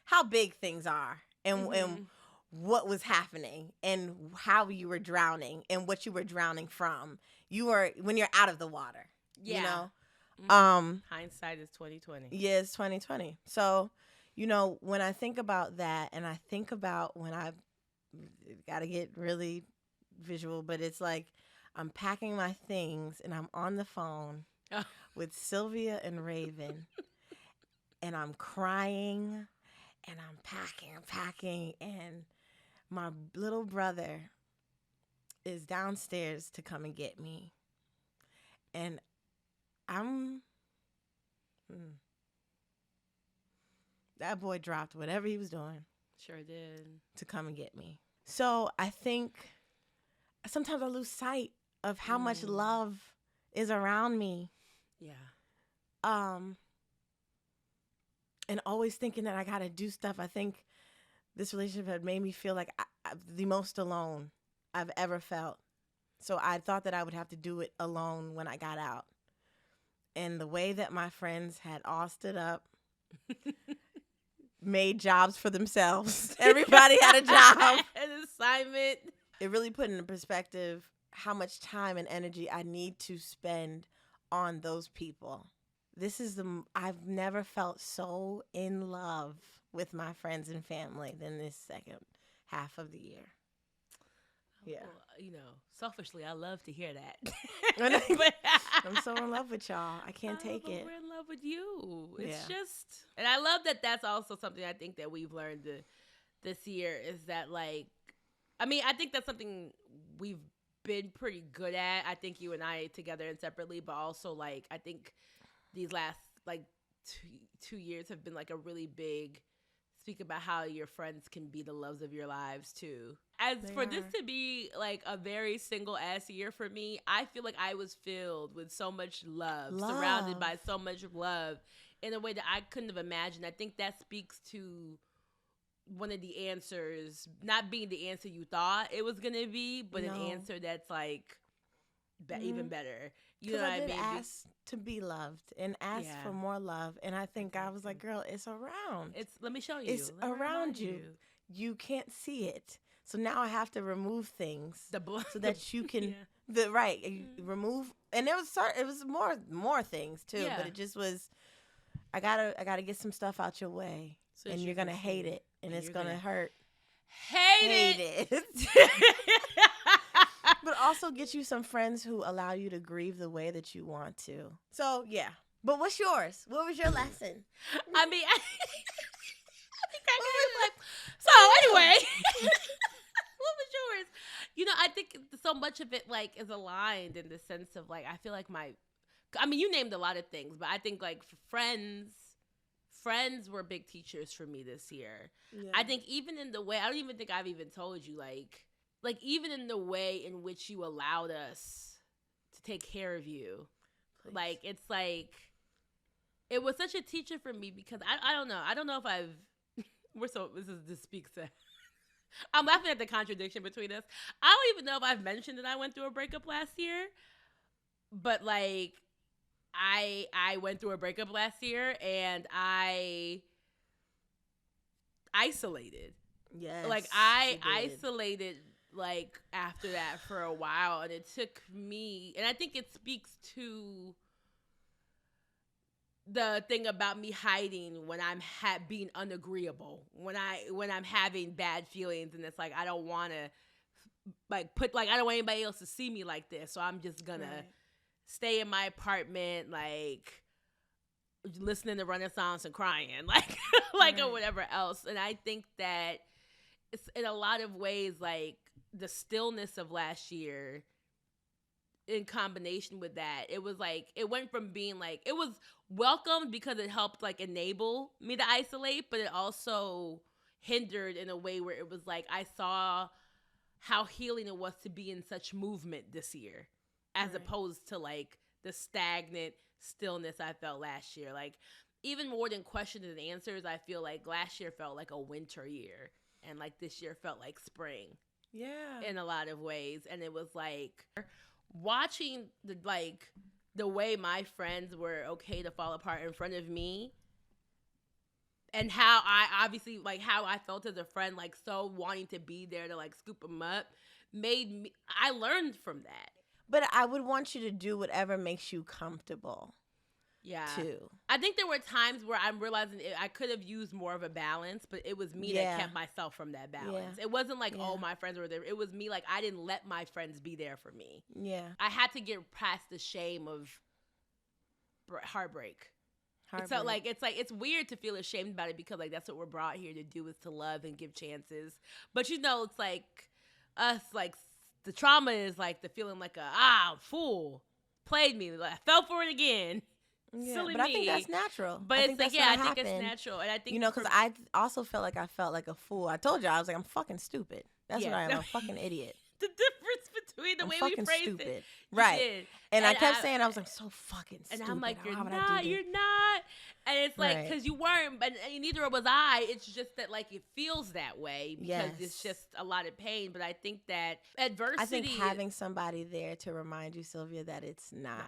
how big things are and what was happening and how you were drowning and what you were drowning from. When you're out of the water, you know? Hindsight is 2020. Yeah, it's 2020. So, when I think about that, and I think about when I got to get really visual, but it's like I'm packing my things and I'm on the phone with Sylvia and Raven, and I'm crying, and I'm packing, and my little brother is downstairs to come and get me, and that boy dropped whatever he was doing. Sure did. To come and get me. So I think sometimes I lose sight of how much love is around me. Yeah. And always thinking that I got to do stuff. I think this relationship had made me feel like the most alone I've ever felt. So I thought that I would have to do it alone when I got out. And the way that my friends had all stood up, made jobs for themselves. Everybody had a job. An assignment. It really put into perspective how much time and energy I need to spend on those people. I've never felt so in love with my friends and family than this second half of the year. Yeah. Well, selfishly, I love to hear that. I'm so in love with y'all. I can't take it. We're in love with you. It's Yeah. just, and I love that that's also something I think that we've learned this year is that, like, I think that's something we've been pretty good at. I think you and I together and separately, but also, like, I think these last, like, 2 years have been, like, a really big speak about how your friends can be the loves of your lives too. This to be like a very single ass year for me, I feel like I was filled with so much love, surrounded by so much love in a way that I couldn't have imagined. I think that speaks to one of the answers, not being the answer you thought it was going to be, but an answer that's like even better. You know what I mean? Ask to be loved and ask for more love. And I think I was like, girl, it's around. Let me show you. It's around you. You can't see it. So now I have to remove things so that you can remove. And it was more things too, but it just was, I gotta get some stuff out your way, so and you're gonna hate it, and it's gonna hurt. Hate it. But also get you some friends who allow you to grieve the way that you want to. So, yeah. But what's yours? What was your lesson? I think so anyway, what was yours? I think so much of it, like, is aligned in the sense of, like, I feel like you named a lot of things, but I think, like, friends were big teachers for me this year. Yeah. I think even in the way, I don't even think I've even told you, like even in the way in which you allowed us to take care of you. Please. Like, it's like, it was such a teacher for me because I don't know. I don't know if I've, this speaks to, I'm laughing at the contradiction between us. I don't even know if I've mentioned that I went through a breakup last year, but, like, I went through a breakup last year and I isolated. Yes. Like, I isolated, like, after that for a while, and it took me, and I think it speaks to the thing about me hiding when I'm being unagreeable, when I'm having bad feelings, and it's like I don't want to, like, I don't want anybody else to see me like this, so I'm just gonna stay in my apartment, like, listening to Renaissance and crying, like or whatever else. And I think that it's in a lot of ways, like, the stillness of last year in combination with that, it was like, it went from being like, it was welcomed because it helped like enable me to isolate, but it also hindered in a way where it was like I saw how healing it was to be in such movement this year as opposed to like the stagnant stillness I felt last year. Like even more than questions and answers, I feel like last year felt like a winter year and like this year felt like spring. Yeah. In a lot of ways. And it was like watching the way my friends were okay to fall apart in front of me, and how I obviously like how I felt as a friend, like so wanting to be there to like scoop them up, I learned from that. But I would want you to do whatever makes you comfortable. Yeah. Too. I think there were times where I'm realizing I could have used more of a balance, but it was me that kept myself from that balance. It wasn't like, oh, my friends were there. It was me, like, I didn't let my friends be there for me. Yeah. I had to get past the shame of heartbreak. So, like, it's weird to feel ashamed about it because, like, that's what we're brought here to do, is to love and give chances. But, you know, it's like us, like, the trauma is like the feeling like fool, played me. Like, I fell for it again. Yeah, Silly but I me. think that's natural. But I it's like, I think it's natural. And I think, you know, because I also felt like a fool. I told you, I was like, I'm fucking stupid. That's what I am. I'm a fucking idiot. The difference between the way we phrased stupid. it. Right. And I kept saying, I was like, so fucking stupid. And I'm like, you're not. And it's like, because you weren't, but neither was I. It's just that, like, it feels that way because it's just a lot of pain. But I think that adversity. I think having somebody there to remind you, Sylvia, that it's not.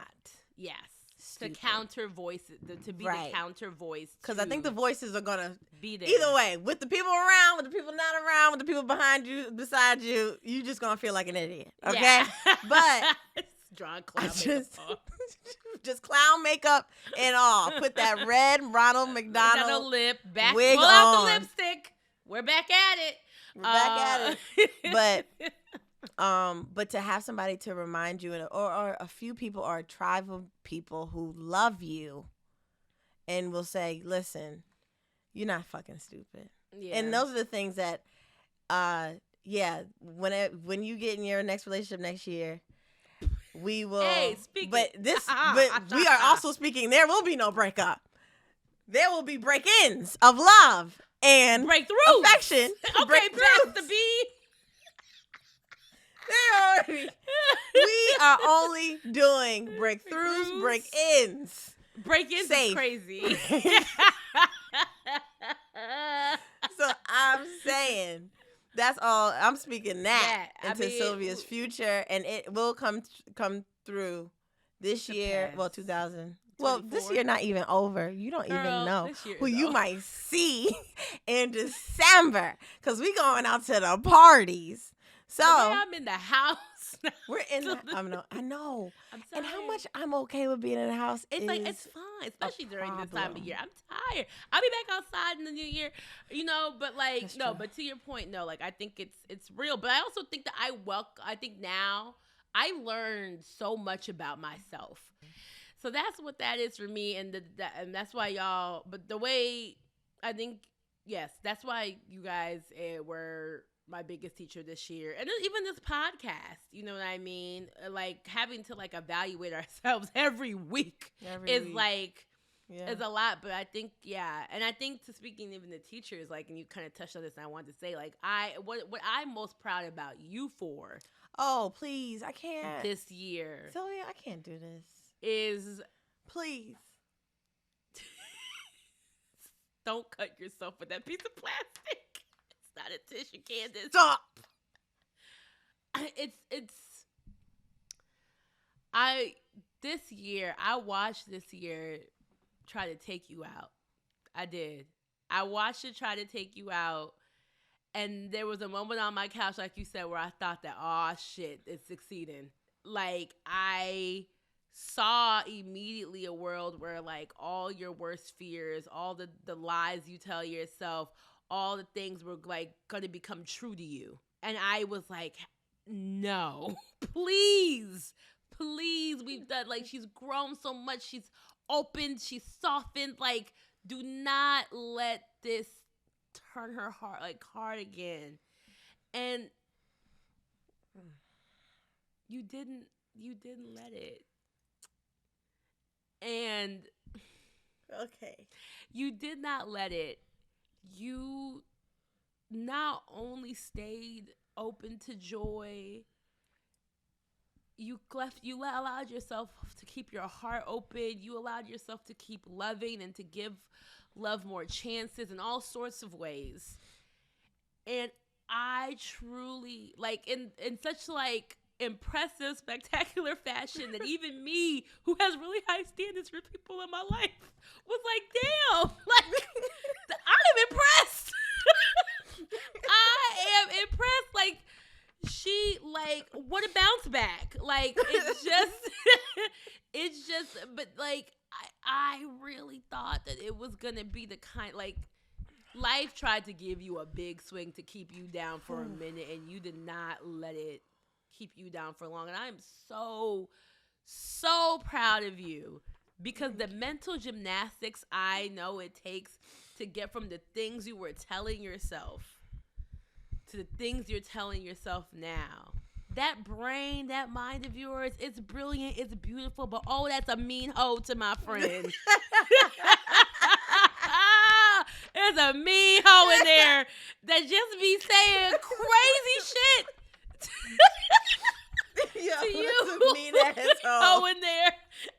Yes. Stupid. To counter voices, to be the counter voice. Because I think the voices are going to be there. Either way, with the people around, with the people not around, with the people behind you, beside you, you just going to feel like an idiot. Okay? Yeah. But drawing clown makeup off. Just clown makeup and all. Put that red Ronald McDonald lip back. wig pull on. out the lipstick. We're back at it. We're back at it. But to have somebody to remind you, or a few people, or a tribe of people who love you and will say, listen, you're not fucking stupid. Yeah. And those are the things that, when you get in your next relationship next year, we will. Hey, speaking. But we are also speaking. There will be no breakup. There will be break-ins of love and breakthroughs, affection. Okay, pass the B. We are only doing breakthroughs, break-ins. Break-ins is crazy. So I'm saying that's all. I'm speaking that into Sylvia's future, and it will come through this year. Well, 2000. Well, this year not even over. You don't even know who you might see in December, because we going out to the parties. So I'm in the house. We're in the, I know. I'm sorry. And how much I'm okay with being in the house. It's like, it's fine, especially during this time of year. I'm tired. I'll be back outside in the new year, but like, that's no, true. But to your point, no, like, I think it's real. But I also think that I think now I learned so much about myself. So that's what that is for me. And that's why y'all, but the way I think, yes, that's why you guys were my biggest teacher this year. And even this podcast, you know what I mean? Like, having to like evaluate ourselves every week is a lot. But I think, and I think, to speaking even to teachers, like, and you kind of touched on this, and I wanted to say, like, what I'm most proud about you for. Oh, please, I can't. This year. Sylvia, I can't do this. Is please. Don't cut yourself with that piece of plastic. Not a tissue, Candace. Stop. I watched this year try to take you out. I did. I watched it try to take you out. And there was a moment on my couch, like you said, where I thought that, oh shit, it's succeeding. Like, I saw immediately a world where, like, all your worst fears, all the lies you tell yourself, all the things were like going to become true to you. And I was like, no, please, we've done, like, she's grown so much. She's opened, she's softened. Like, do not let this turn her heart, like, hard again. And you didn't let it. And Okay. You did not let it. You not only stayed open to joy, you allowed yourself to keep your heart open. You allowed yourself to keep loving and to give love more chances in all sorts of ways. And I truly, like, in such, like, impressive, spectacular fashion that even me, who has really high standards for people in my life, was like, damn, like, I'm impressed. I am impressed. Like, she, like, what a bounce back. Like, it's just, but, like, I really thought that it was going to be the kind, like, life tried to give you a big swing to keep you down for a minute, and you did not let it keep you down for long. And I'm so, so proud of you, because the mental gymnastics I know it takes to get from the things you were telling yourself to the things you're telling yourself now. That brain, that mind of yours, it's brilliant, it's beautiful, but oh, that's a mean hoe to my friend. There's a mean hoe in there that just be saying crazy shit to you. A mean asshole in there.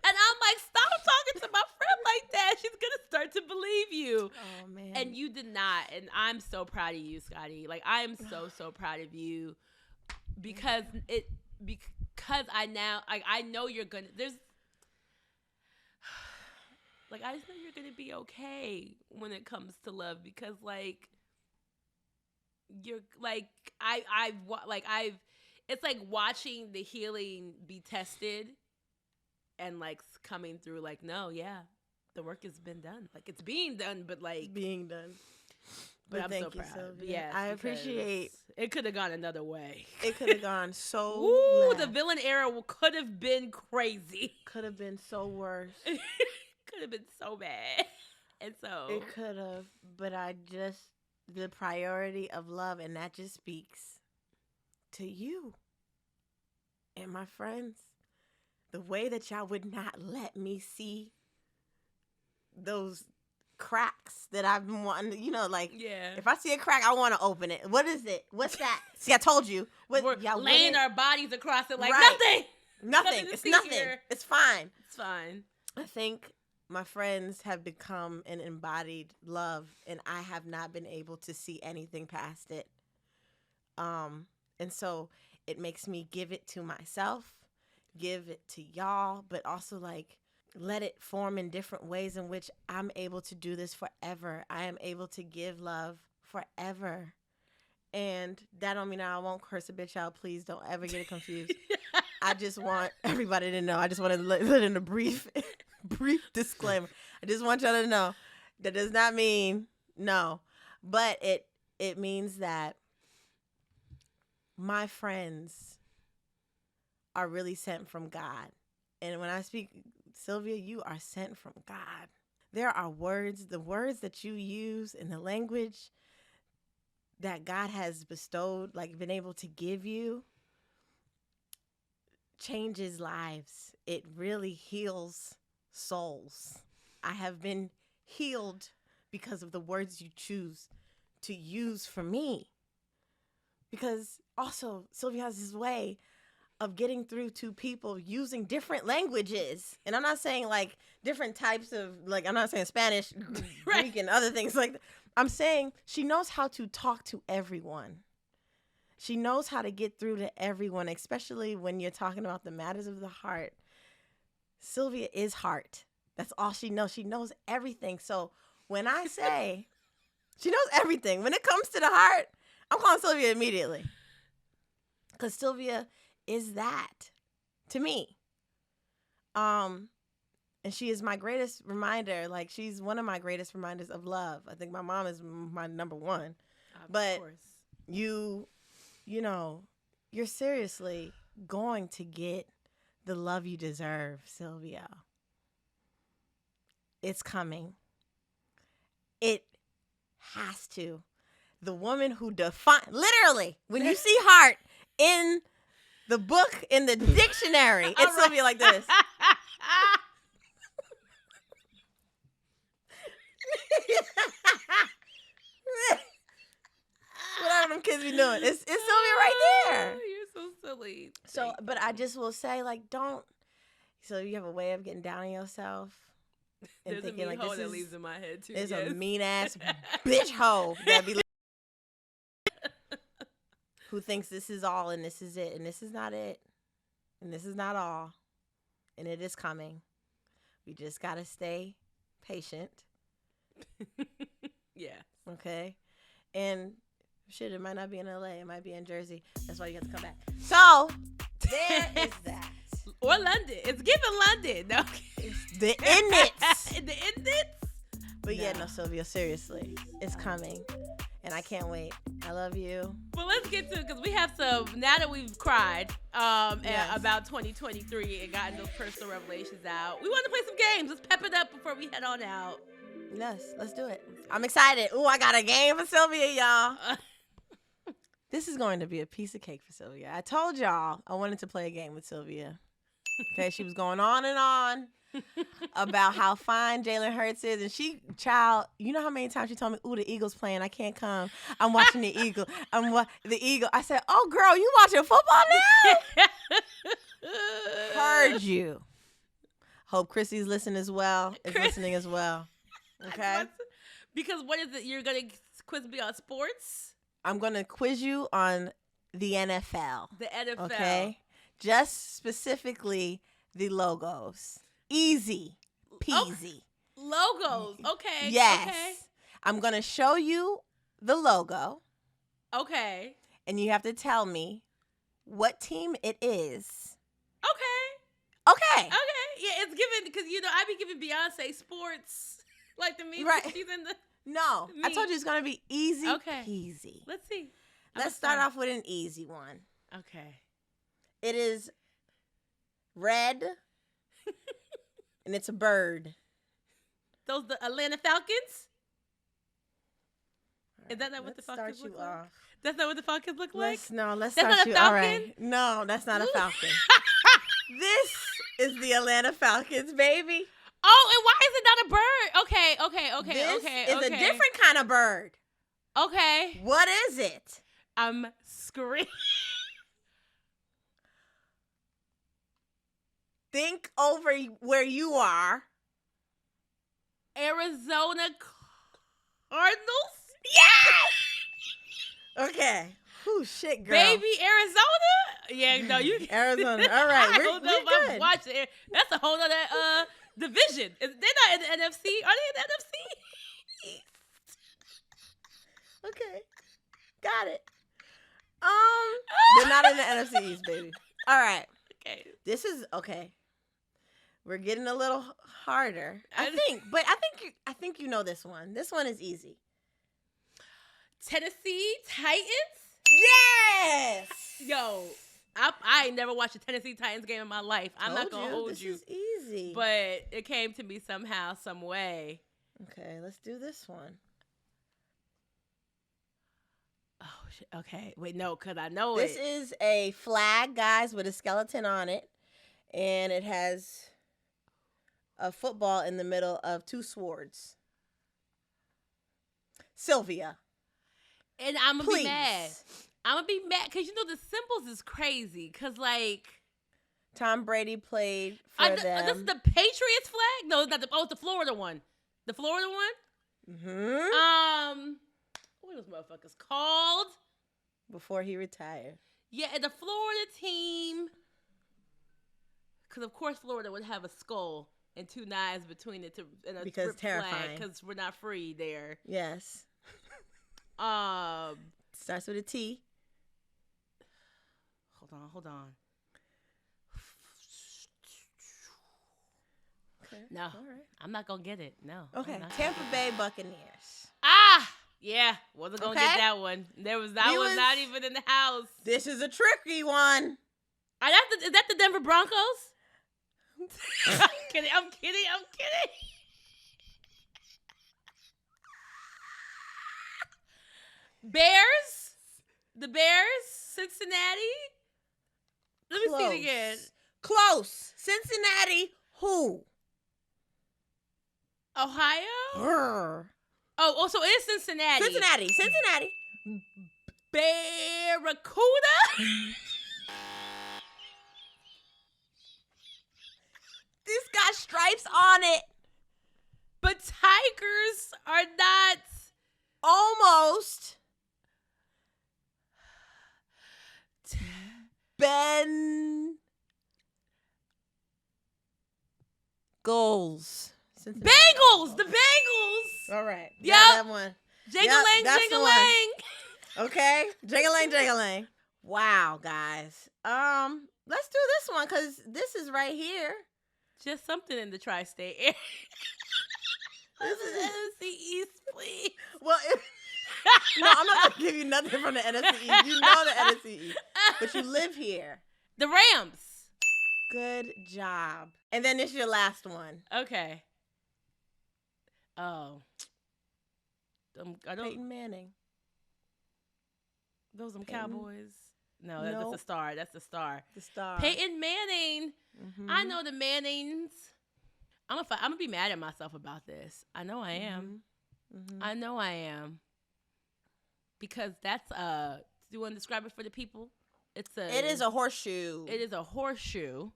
And I'm like, stop talking to my friend like that. She's going to start to believe you. Oh, man. And you did not. And I'm so proud of you, Scottie. Like, I am so, so proud of you because I know you're going to, like, I just know you're going to be okay when it comes to love, because, like, you're, like, it's like watching the healing be tested and, like, coming through, like, no, yeah, the work has been done. Like, it's being done, but, like. It's being done. But I'm thank so you, proud. Sylvia. Yes, I appreciate. It could have gone another way. It could have gone so. Ooh, left. the villain era could have been crazy. Could have been so worse. Could have been so bad. And so. It could have, but the priority of love, and that just speaks to you and my friends. The way that y'all would not let me see those cracks that I've been wanting, like, yeah. If I see a crack, I want to open it. What is it? What's that? See, I told you. We're y'all laying our bodies across it like right. Nothing. It's nothing. Here. It's fine. It's fine. I think my friends have become an embodied love, and I have not been able to see anything past it. And so it makes me give it to myself, give it to y'all, but also, like, let it form in different ways in which I'm able to do this forever. I am able to give love forever. And that don't mean I won't curse a bitch out. Please don't ever get it confused. I just want everybody to know. I just want to let in a brief disclaimer. I just want y'all to know that does not mean no. But it means that my friends are really sent from God. And when I speak, Sylvia, you are sent from God. There are the words that you use in the language that God has bestowed, like, been able to give you, changes lives. It really heals souls. I have been healed because of the words you choose to use for me. Because also, Sylvia has this way of getting through to people using different languages. And I'm not saying, like, different types of, like, I'm not saying Spanish, right. Greek, and other things like that. I'm saying she knows how to talk to everyone. She knows how to get through to everyone, especially when you're talking about the matters of the heart. Sylvia is heart. That's all she knows. She knows everything. So when I say she knows everything, when it comes to the heart, I'm calling Sylvia immediately. Because Sylvia is that to me. And she is my greatest reminder. Like, she's one of my greatest reminders of love. I think my mom is my number one. But course. You know, you're seriously going to get the love you deserve, Sylvia. It's coming. It has to. The woman who literally, when you see heart in the book, in the dictionary, it's Sylvia like this. What are them kids be doing? It's Sylvia right there. You're so silly. So, but I just will say, like, don't. So you have a way of getting down on yourself and There's thinking a mean like hoe this that is leaves in my head too. there's yes. a mean ass bitch hoe that be who thinks this is all and this is it and this is not it and this is not all and it is coming. We just gotta stay patient. Yeah. Okay, and shit, it might not be in LA, it might be in Jersey. That's why you have to come back. So there is that. Or London. It's giving London. No. It's the innits. The innits. But yeah, no, Sylvia, seriously, it's coming, and I can't wait. I love you. Well, let's get to it because we have some. Now that we've cried Yes. about 2023 and gotten those personal revelations out, we want to play some games. Let's pep it up before we head on out. Yes, let's do it. I'm excited. Ooh, I got a game for Sylvia, y'all. This is going to be a piece of cake for Sylvia. I told y'all I wanted to play a game with Sylvia. Okay, she was going on and on about how fine Jalen Hurts is. And she, child, you know how many times she told me, ooh, the Eagles playing. I can't come. I'm watching the Eagle. The Eagle. I said, oh, girl, you watching football now? Heard you. Hope Chrissy's listening as well. Okay? Because what is it? You're going to quiz me on sports? I'm going to quiz you on the NFL. The NFL. Okay? Just specifically the logos. Easy peasy. Logos. Okay. Yes. Okay. I'm going to show you the logo. Okay. And you have to tell me what team it is. Okay. Okay. Yeah, it's given because I be giving Beyonce sports like the music. Right. She's in the. No, I Me. told you it's going to be easy Okay. peasy. Let's see. Let's start off with an easy one. Okay. It is red, and it's a bird. Those the Atlanta Falcons. Is that not what the Let's Falcons start look you like? off. That's not what the Falcons look like. Let's That's start not a you. falcon? All right. No, that's not a falcon. This is the Atlanta Falcons, baby. Oh, and why is it not a bird? Okay. This okay. is a different kind of bird. Okay. What is it? I'm screaming. Think over where you are. Arizona Cardinals? Yes! Okay. Whew, shit, girl. Baby, Arizona? Yeah, no, you. Arizona. All right. I don't know if we're I'm good. watching it. That's a whole other division. They're not in the NFC. Are they in the NFC? Okay. Got it. They're not in the NFC East, baby. All right. Okay. This is okay. We're getting a little harder. I think you know this one. This one is easy. Tennessee Titans? Yes. Yo, I ain't never watched a Tennessee Titans game in my life. I'm not gonna hold you. This is easy. But it came to me somehow, some way. Okay, let's do this one. Oh shit. Okay. Wait, no, cause I know This it. is a flag, guys, with a skeleton on it, and it has a football in the middle of two swords. Sylvia. And I'm gonna Please. be mad. I'm gonna be mad because the symbols is crazy. Cause like Tom Brady played for this them. is the Patriots flag. No, it's not it's the Florida one. The Florida one. Mm-hmm. What are those motherfuckers called? Before he retired. Yeah, and the Florida team. Cause of course Florida would have a skull and two knives between it and a Because ripped terrifying. flag. Cause we're not free there. Yes. Starts with a T. Hold on. Okay. No, All right. I'm not gonna get it. No. Okay. I'm not. Tampa Bay Buccaneers. Yeah, wasn't gonna Okay. get that one. That was not even in the house. This is a tricky one. Is that the Denver Broncos? I'm kidding. Bears? The Bears? Cincinnati? Let me see it again. Close. Cincinnati. Who? Ohio? Brr. Oh, so it's Cincinnati. Cincinnati. Barracuda. This got stripes on it. But tigers are not. Almost. Goals. Bengals. The Bengals. All right. Yep. That one. Jing-a-lang, that's the jing-a-lang. Okay. Jing-a-lang, jing-a-lang. Wow, guys. Let's do this one because this is right here. Just something in the tri-state area. This is NFC East, please. Well, no, I'm not gonna give you nothing from the NFC East. You know the NFC East, but you live here. The Rams. Good job. And then this is your last one. Okay. Oh. Peyton Manning. Those Peyton? Cowboys. No, Nope. that's a star. That's a star. The star. Peyton Manning. Mm-hmm. I know the Mannings. I'm gonna be mad at myself about this. I know I am. Mm-hmm. I know I am. Because that's do you want to describe it for the people? It is a horseshoe. It is a horseshoe.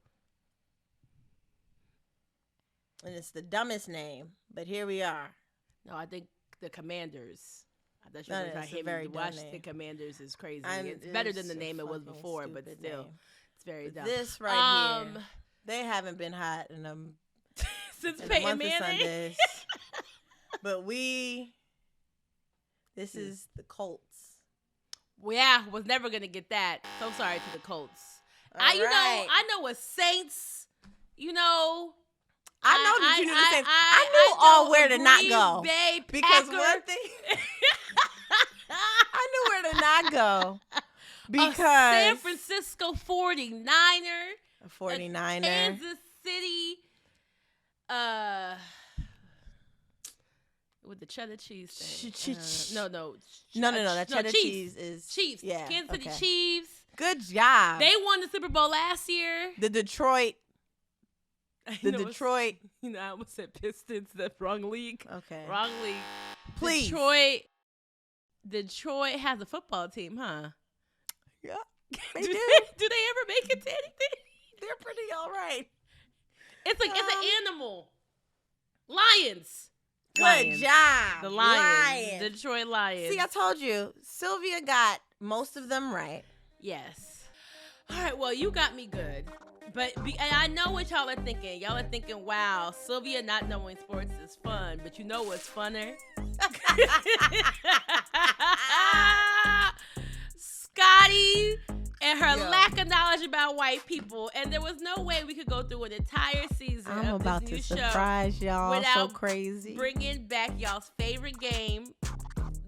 And it's the dumbest name, but here we are. No, I think the Commanders. I thought you No, were it's trying a to hit very me. dumb Washington name. Commanders is crazy. And It's better than the it's a name it was fucking before, but stupid still, name. it's very But dumb. this right here, they haven't been hot in a Since in a Peyton month of Manning. Sundays. But this is the Colts. Yeah, was never gonna get that. So sorry to the Colts. All right. I know a Saints. You know, I know that you knew the Saints. I knew all where to not go. Bay Because Packer. one thing, I knew where to not go. Because a San Francisco 49er. a 49er. Kansas City. With the cheddar cheese thing. No. No. That cheddar cheese is Chiefs. Yeah, Kansas City okay. Chiefs. Good job. They won the Super Bowl last year. The Detroit. You know, I almost said Pistons. The wrong league. Okay. Wrong league. Please. Detroit has a football team, huh? Yeah. They do do. Do they ever make it to anything? They're pretty all right. It's like it's an animal. Lions. Good Lions. job. The Lions. Detroit Lions. See, I told you, Sylvia got most of them right. Yes. All right, well, you got me good. And I know what y'all are thinking. Y'all are thinking, wow, Sylvia not knowing sports is fun. But you know what's funner? Scottie and her lack of knowledge about white people. And there was no way we could go through an entire season I'm of about this to new surprise show y'all. So without crazy. bringing back y'all's favorite game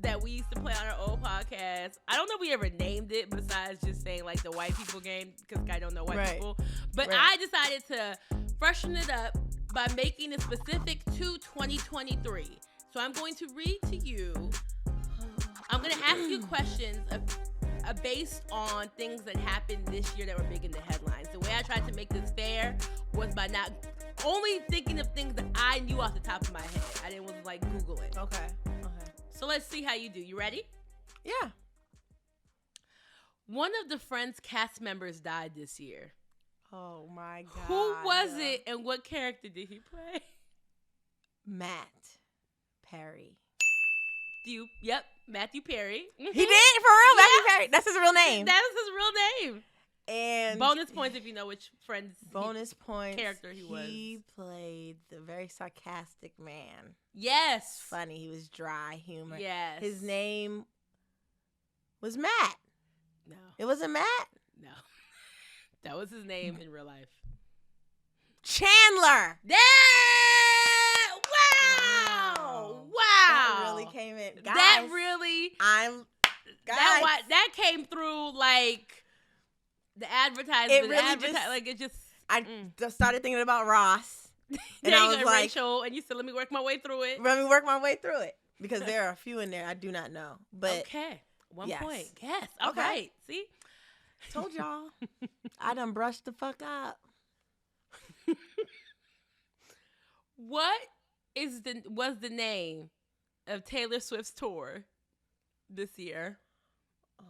that we used to play on our old podcast. I don't know if we ever named it besides just saying like the white people game because I don't know white people. But I decided to freshen it up by making it specific to 2023. So I'm going to read to you. I'm going to ask you questions based on things that happened this year that were big in the headlines. The way I tried to make this fair was by not only thinking of things that I knew off the top of my head. I didn't want to like Google it. Okay. So let's see how you do. You ready? Yeah. One of the Friends cast members died this year. Oh my God. Who was it and what character did he play? Matt Perry. Yep, Matthew Perry. He did? For real? Matthew Perry. That's his real name. That was his real name. And bonus points if you know which Friends points character he was. He played the very sarcastic man. Yes. Funny. He was dry humor. Yes. His name was Matt. No. It wasn't Matt? No. That was his name in real life. Chandler. Yeah! Wow! That really came in. Guys, that really. That came through like the advertisement. It really I just started thinking about Ross. And I was like, Rachel, and you said, let me work my way through it. Let me work my way through it. Because there are a few in there I do not know. But okay. One yes. point. Yes. All right. See? Told y'all. I done brushed the fuck up. What was the name of Taylor Swift's tour this year. Oh.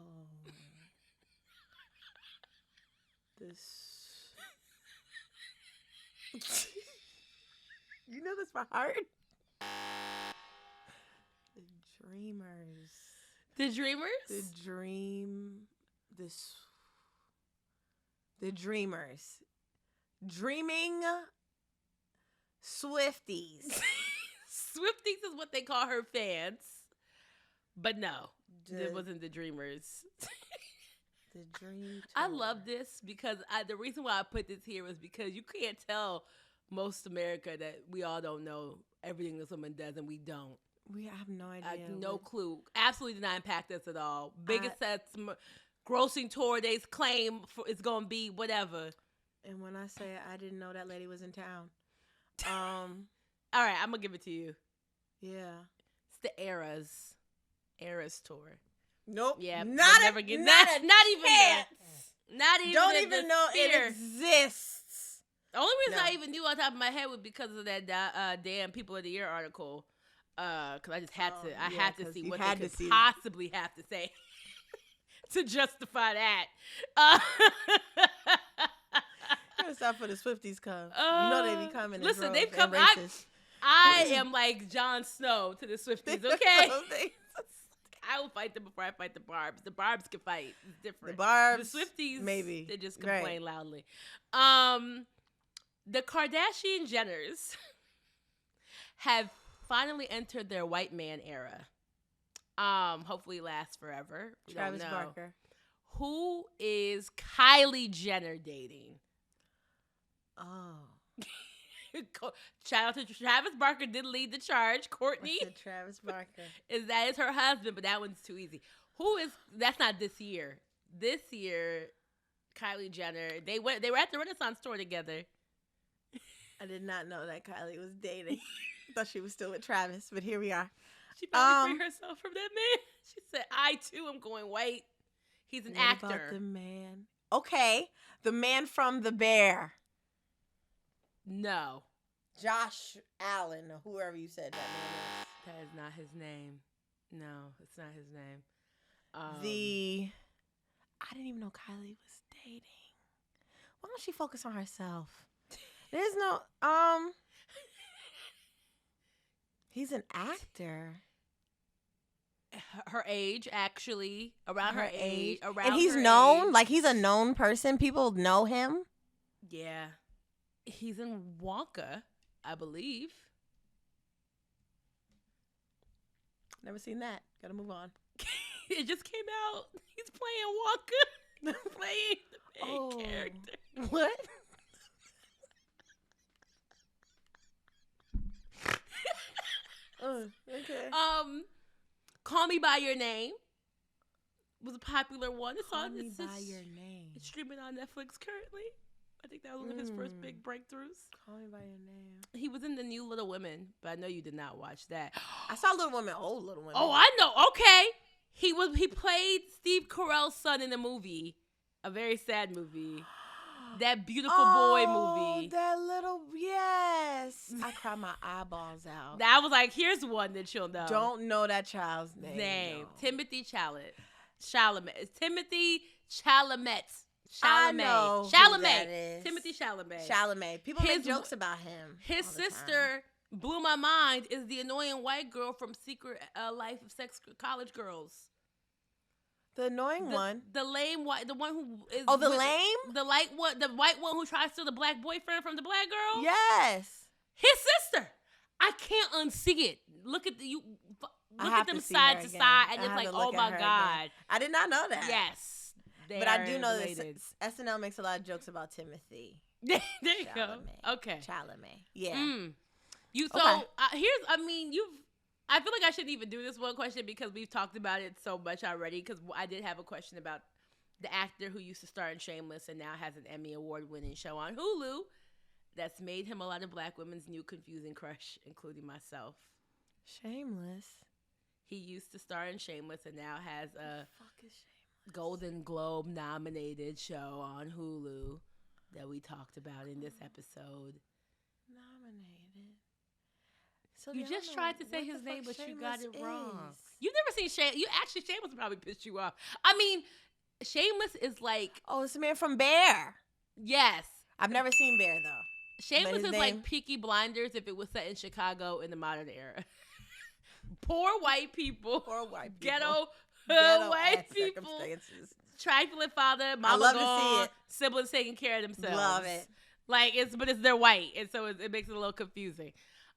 This. You know this by heart? The Dreamers. The Dreamers? The Dreamers. Dreaming Swifties. Swifties is what they call her fans. But no, it wasn't the Dreamers. The Dream I Tour. love this because the reason why I put this here was because you can't tell most America that we all don't know everything this woman does, and we don't. We have no idea. I have no clue. Absolutely did not impact us at all. Biggest sets, grossing tour days claim it's going to be whatever. And when I say I didn't know that lady was in town. All right, I'm going to give it to you. Yeah. It's the Eras tour. Nope. Yeah. Not not even even that. Not even Don't the even know sphere. it exists. The only reason I even knew on top of my head was because of that damn People of the Year article. Because I just had to. I had to see what they could possibly have to say to justify that. It's up for the Swifties come. You know they be coming. Listen, they've come. I am like Jon Snow to the Swifties. Okay. I will fight them before I fight the Barbs. The Barbs can fight. It's different. The Barbs, the Swifties, maybe they just complain loudly. The Kardashian Jenners have finally entered their white man era. Hopefully lasts forever. We Travis don't know. Barker. Who is Kylie Jenner dating? Oh. Shout out to Travis Barker, did lead the charge. Courtney Travis Barker is her husband, but that one's too easy. That's not this year. This year, Kylie Jenner, they were at the Renaissance tour together. I did not know that Kylie was dating. I thought she was still with Travis, but here we are. She finally freed herself from that man. She said, I too am going white. He's an actor. About the man? Okay. The man from The Bear. No. Josh Allen, or whoever you said that name is. That is not his name. No, it's not his name. I didn't even know Kylie was dating. Why don't she focus on herself? There's no, he's an actor. Her age, actually. Around her age. And he's known? Like, he's a known person? People know him? Yeah. He's in Wonka, I believe. Never seen that. Gotta move on. It just came out. He's playing Wonka. Playing the main character. What? Okay. Call Me By Your Name was a popular one. Call Me By Your Name. It's streaming on Netflix currently. I think that was one of his first big breakthroughs. Call Me By Your Name. He was in the new Little Women, but I know you did not watch that. I saw Little Women, old Little Women. Oh, I know. Okay. He played Steve Carell's son in a movie. A very sad movie. That Beautiful Boy movie. That little, yes. I cried my eyeballs out. That was like, here's one that you'll know. Don't know that child's name. No. Timothy Chalamet. Timothy Chalamet. I know Chalamet. who that is. Timothy Chalamet. Chalamet. People make jokes about him. His sister blew my mind. Is the annoying white girl from Secret Life of Sex College Girls. The annoying one. The lame white. The one who is. Oh, the lame. The white one who tries to steal the black boyfriend from the black girl. Yes. His sister. I can't unsee it. Look at Look at them side to side, and it's like, oh my God. I did not know that. Yes. But I do know that SNL makes a lot of jokes about Timothy. There you go. Okay. Chalamet. Yeah. I feel like I shouldn't even do this one question because we've talked about it so much already, because I did have a question about the actor who used to star in Shameless and now has an Emmy Award-winning show on Hulu that's made him a lot of black women's new confusing crush, including myself. Shameless? He used to star in Shameless and now has a Golden Globe nominated show on Hulu that we talked about in this episode. Nominated. Sylvia, You I don't just know tried to say what the his name, fuck but you got Shameless it wrong. is. You've never seen Shameless. Shameless would probably piss you off. I mean, Shameless is like, Oh, it's the man from Bear. yes. I've never seen Bear though. Shameless his is name- like Peaky Blinders if it was set in Chicago in the modern era. Poor white people. Poor white people. Ghetto Ghetto white ass people. circumstances. Trifling father, mama love to see gone, it. siblings taking care of themselves. Love it. Like they're white, and so it makes it a little confusing.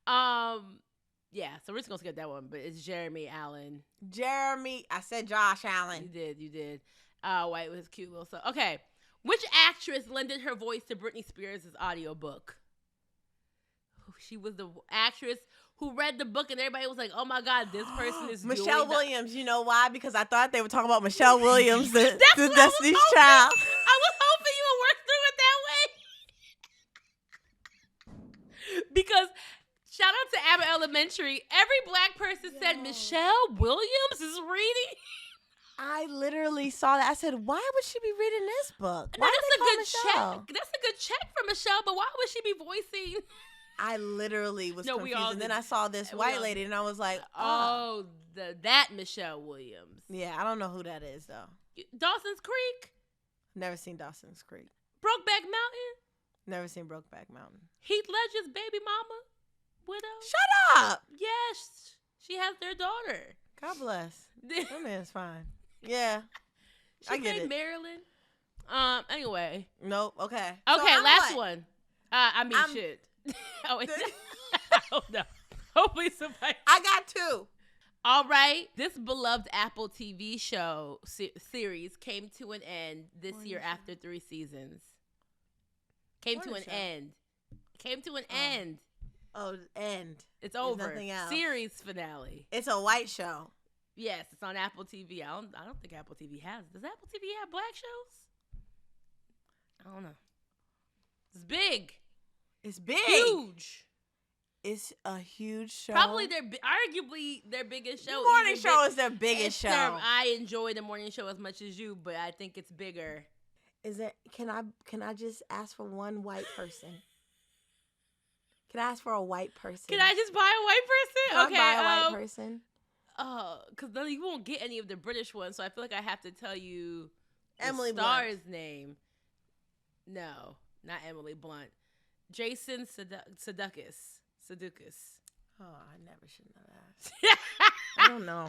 Yeah, so we're just gonna skip that one, but it's Jeremy Allen. Jeremy, I said Josh Allen. You did. White with his cute little son. Okay, which actress lended her voice to Britney Spears' audiobook? She was the actress who read the book, and everybody was like, "Oh my God, this person is Michelle doing Williams. You know why? Because I thought they were talking about Michelle Williams, the what I was Destiny's hoping. Child. I was hoping you would work through it that way. Because shout out to Abbott Elementary, every black person said Michelle Williams is reading. I literally saw that. I said, why would she be reading this book? Now, Why that's did a good Michelle? check. That's a good check for Michelle, but why would she be voicing? I literally was No, we confused. all And then did. I saw this We white all lady, did. and I was like, That Michelle Williams. Yeah, I don't know who that is, though. Dawson's Creek, Never seen Dawson's Creek. Brokeback Mountain, Never seen Brokeback Mountain. Heath Ledger's baby mama, widow. Shut up! Yes, she has their daughter. God bless. That man's fine. Yeah. She I get played it. Marilyn. Anyway. Nope. Okay. Okay, So I'm last what? one. Shit. Oh, wait. I don't know. Hopefully somebody. I got 2. All right. This beloved Apple TV show series came to an end this year after 3 seasons. Came to an end. End. Oh, end. It's There's over. nothing else. Series finale. It's a white show. Yes, it's on Apple TV. I don't think Apple TV has. Does Apple TV have black shows? I don't know. It's big. It's big. Huge. It's a huge show. Probably arguably their biggest show. Morning even show big- is their biggest it's show. I enjoy the morning show as much as you, but I think it's bigger. Is there? Can I just ask for one white person? Can I ask for a white person? Can I just buy a white person? Can Okay. I buy a white person? Because then you won't get any of the British ones, so I feel like I have to tell you Emily the Blunt. star's name. No, not Emily Blunt. Jason Sudeikis. Oh, I never should have asked. I don't know.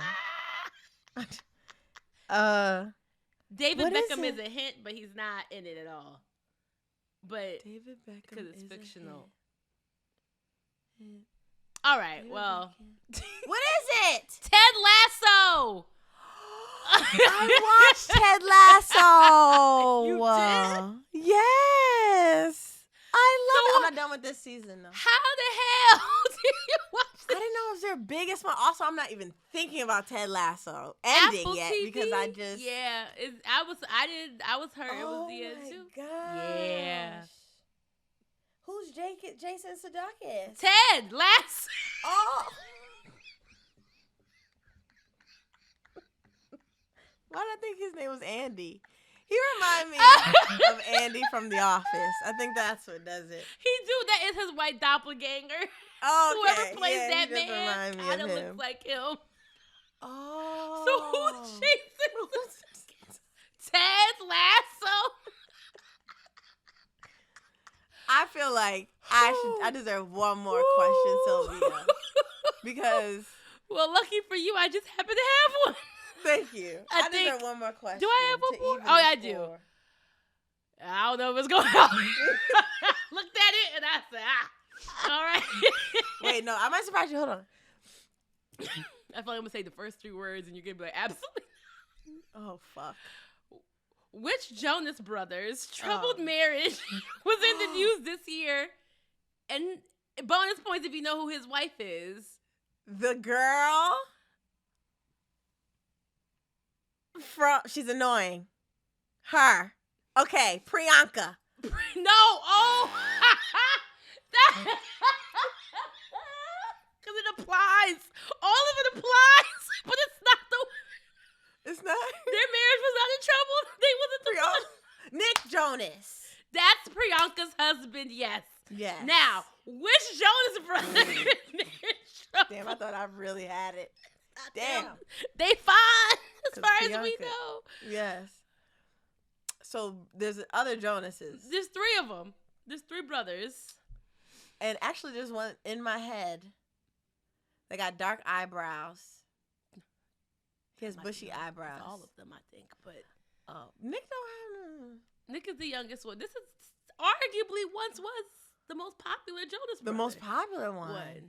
David What is Beckham it? is a hint, but he's not in it at all. But David Beckham. because it's is a fictional. hit. All right, David well, Beckham. What is it? Ted Lasso. I watched Ted Lasso. You did? Yes. I love So it. I'm what- not done with this season though. How the hell did you watch I this? didn't know it was their biggest one. Also, I'm not even thinking about Ted Lasso ending Apple yet TV? because I just I was hurt. It was the end my too. gosh. Yeah. Who's Jason Sudeikis? Ted Lasso. Oh. Why did I think his name was Andy? He reminded me of Andy from The Office. I think that's what does it. That is his white doppelganger. Oh, okay. Whoever plays Yeah, that he does man remind me kind of of him. looks like him. Oh. So who's Jason? Ted Lasso. I feel like I deserve one more question, Sylvia, because Well, lucky for you, I just happen to have one. thank you. I I think- deserve one more question. Do I have one to more? even Oh, the yeah, I do. score. I don't know what's going on. Looked at it and I said, all right. Wait, no, I might surprise you. Hold on. I feel like I'm gonna say the first 3 words and you're gonna be like, absolutely. Oh fuck. Which Jonas Brothers troubled Oh. marriage was in the news this year? And bonus points if you know who his wife is. The girl from she's annoying. Her. Okay, Priyanka. No, oh, because it applies. All of it applies, but it's not the. It's not Their marriage was not in trouble. They wasn't the one. Nick Jonas. That's Priyanka's husband. Yes. Yes. Now, which Jonas brother? Damn, I thought I really had it. Damn. They fine as 'Cause far as we Bianca- know. Yes. So there's other Jonases. There's 3 of them. There's 3 brothers. And actually there's one in my head. They got dark eyebrows. He has bushy eyebrows. All of them, I think. But Nick don't have Nick is the youngest one. This is arguably once was the most popular Jonas the brother. most popular one. What?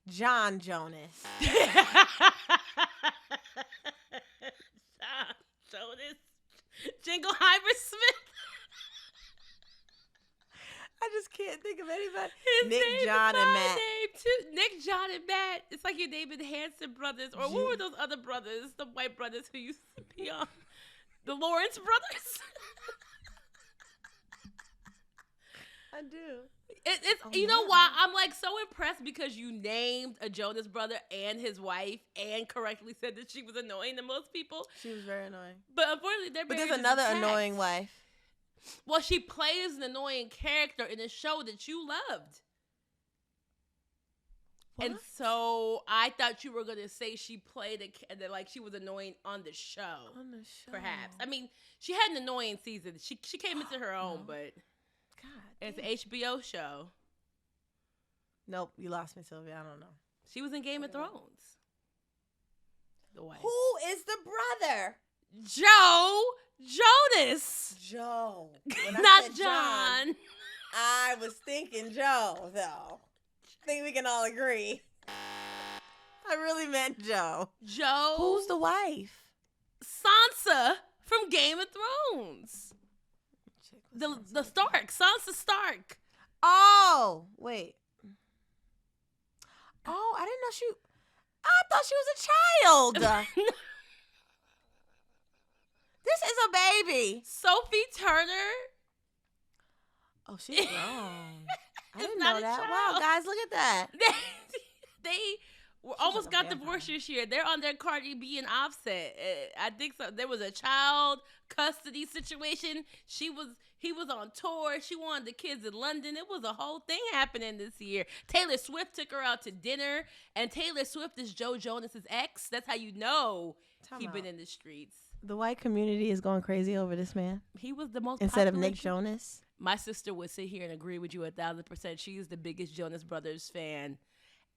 John Jonas. Jonas. Jingleheimer Smith. I just can't think of anybody. His Nick, name John, is and my Matt. name too. Nick, John, and Matt. It's like you're naming the Hanson brothers. Or what were those other brothers? The white brothers who used to be on the Lawrence brothers. I do. It's Oh, you know yeah. why I'm like so impressed because you named a Jonas brother and his wife and correctly said that she was annoying to most people. She was very annoying. But unfortunately, their But marriage there's is another intact. annoying wife. Well, she plays an annoying character in a show that you loved. And What? so I thought you were gonna say she played that like she was annoying on the show. On the show. Perhaps. I mean, she had an annoying season. She came into her own, No. but God. it's an damn. HBO show. Nope, you lost me, Sylvia. I don't know. She was in Game of Thrones. The wife. Who is the brother? Joe Jonas. Joe. When I Not said John. I was thinking Joe, though. I think we can all agree. I really meant Joe. Joe. Who's the wife? Sansa from Game of Thrones? The Stark. Sansa Stark. Oh, wait. Oh, I didn't know she. I thought she was a child. This is a baby. Sophie Turner. Oh, she's grown. I didn't not know a that. child. Wow, guys, look at that. They She's almost like a got divorced vampire. this year. They're on their Cardi B and Offset. I think so. There was a child custody situation. He was on tour. She wanted the kids in London. It was a whole thing happening this year. Taylor Swift took her out to dinner, and Taylor Swift is Joe Jonas's ex. That's how you know he been in the streets. The white community is going crazy over this man He was the most instead of popular Nick Jonas. My sister would sit here and agree with you 1,000%. She is the biggest Jonas Brothers fan,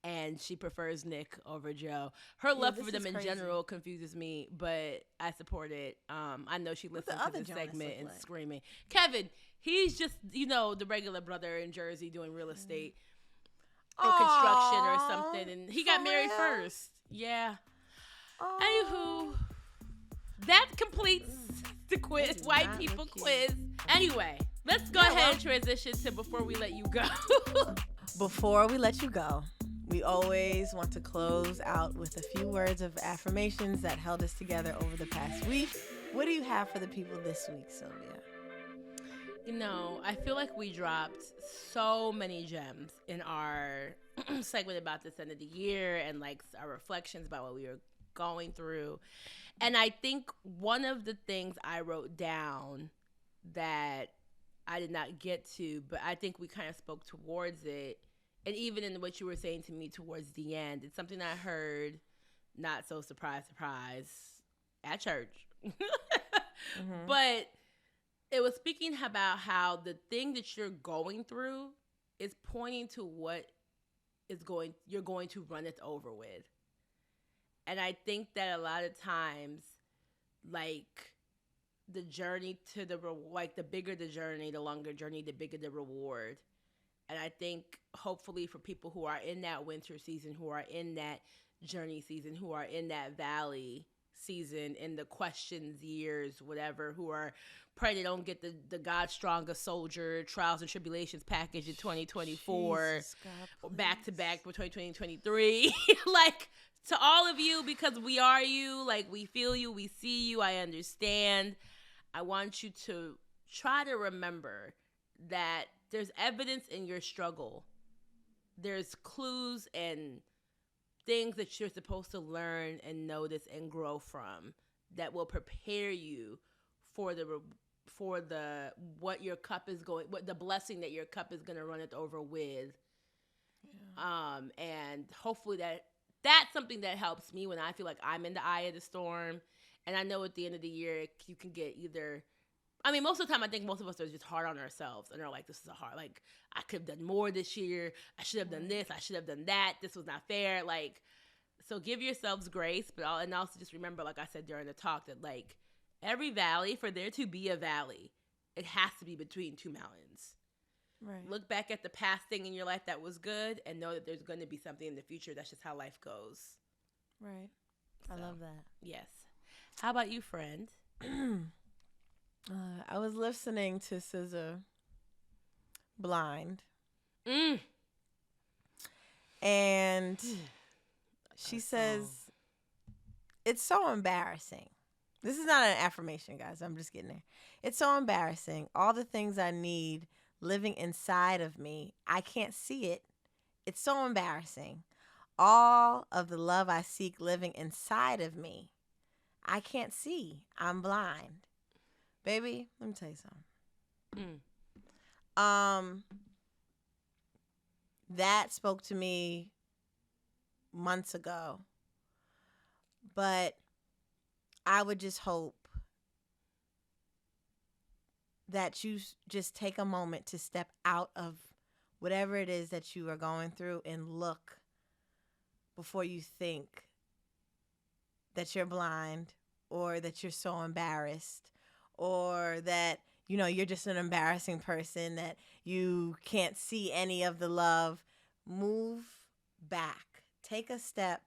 and she prefers Nick over Joe. Her love this for them is in crazy. general confuses me, but I support it. I know she listens the to other this Jonas segment look and like? screaming. Kevin, he's just, the regular brother in Jersey doing real estate or construction or Aw, something, and he got for married real? first. Yeah. Oh. Anywho, that completes the quiz, do white not people look cute. quiz. Anyway, let's go ahead and transition to before we let you go. Before we let you go, we always want to close out with a few words of affirmations that held us together over the past week. What do you have for the people this week, Sylvia? I feel like we dropped so many gems in our segment about this end of the year and like our reflections about what we were going through. And I think one of the things I wrote down that I did not get to, but I think we kind of spoke towards it. And even in what you were saying to me towards the end, it's something I heard, not so surprise, at church. But it was speaking about how the thing that you're going through is pointing to what you're going to run it over with. And I think that a lot of times, like the journey to the bigger the journey, the longer journey, the bigger the reward. And I think hopefully for people who are in that winter season, who are in that journey season, who are in that valley season, in the questions years, whatever, who are praying they don't get the God Strongest Soldier Trials and Tribulations package in 2024, Jesus, God, back to back for 2020 and 2023. Like, to all of you, because we are you, like, we feel you, we see you, I understand. I want you to try to remember that there's evidence in your struggle. There's clues and things that you're supposed to learn and notice and grow from that will prepare you for what your cup is going, what the blessing that your cup is going to run it over with. And hopefully that's something that helps me when I feel like I'm in the eye of the storm. And I know at the end of the year, you can get either, I mean, most of the time, I think most of us are just hard on ourselves. And they're like, this is like, I could have done more this year. I should have done this. I should have done that. This was not fair. Like, so give yourselves grace. And also just remember, like I said during the talk, that like every valley, for there to be a valley, it has to be between two mountains. Right. Look back at the past thing in your life that was good and know that there's going to be something in the future. That's just how life goes. Right. I love that. Yes. How about you, friend? I was listening to SZA Blind. And she says, it's so embarrassing. This is not an affirmation, guys. I'm just getting there. It's so embarrassing. All the things I need living inside of me, I can't see it. It's so embarrassing. All of the love I seek living inside of me, I can't see. I'm blind. Baby, let me tell you something. That spoke to me months ago. But I would just hope that you just take a moment to step out of whatever it is that you are going through and look before you think that you're blind or that you're so embarrassed or that, you know, you're just an embarrassing person, that you can't see any of the love. Move back. Take a step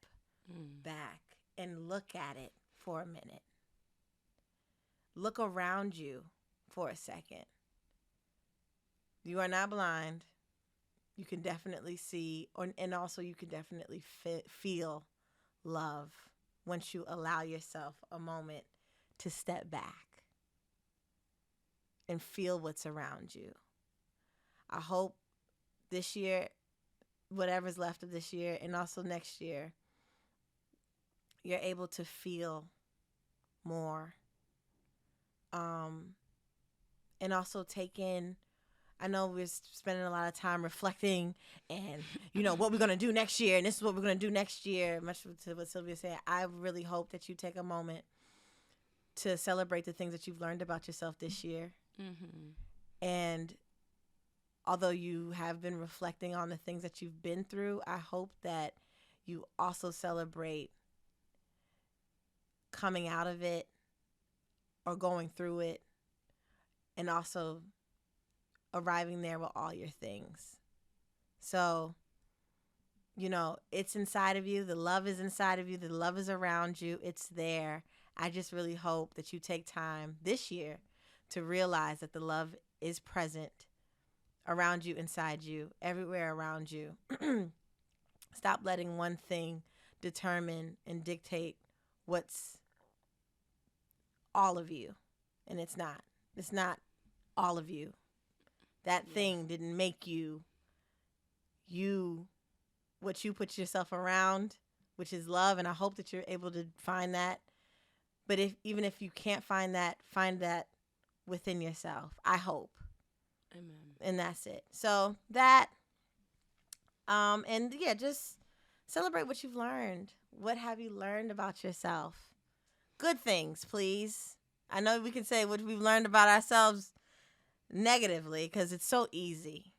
back and look at it for a minute. Look around you for a second. You are not blind. You can definitely see, and also you can definitely feel love once you allow yourself a moment to step back and feel what's around you. I hope this year, whatever's left of this year, and also next year, you're able to feel more. And also take in, I know we're spending a lot of time reflecting and, you know, what we're going to do next year, and this is what we're going to do next year, much to what Sylvia said. I really hope that you take a moment to celebrate the things that you've learned about yourself this year. And although you have been reflecting on the things that you've been through, I hope that you also celebrate coming out of it or going through it, and also arriving there with all your things. So, you know, it's inside of you. The love is inside of you. The love is around you. It's there. I just really hope that you take time this year to realize that the love is present around you, inside you, everywhere around you. Stop letting one thing determine and dictate what's all of you. And it's not. It's not all of you. That thing didn't make you what you put yourself around, which is love. And I hope that you're able to find that. But even if you can't find that within yourself. I hope. Amen. And that's it. So that, and yeah, just celebrate what you've learned. What have you learned about yourself? Good things, please. I know we can say what we've learned about ourselves negatively because it's so easy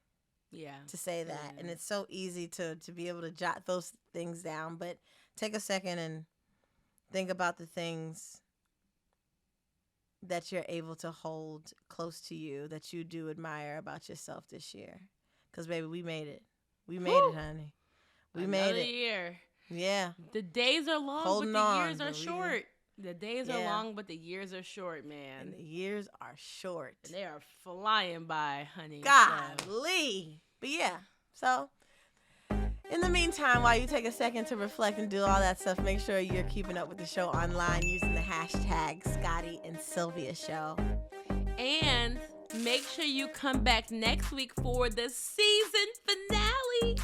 to say that. And it's so easy to be able to jot those things down. But take a second and think about the things that you're able to hold close to you that you do admire about yourself this year. Because, baby, we made it. We made it, honey. We made it. Another year. Yeah. The days are long, Holding but the on, years are short. The days are Yeah. long, but the years are short, man. And the years are short. And they are flying by, honey. Golly. But yeah, so in the meantime, while you take a second to reflect and do all that stuff, make sure you're keeping up with the show online using the hashtag Scottie and Sylvia Show. And make sure you come back next week for the season finale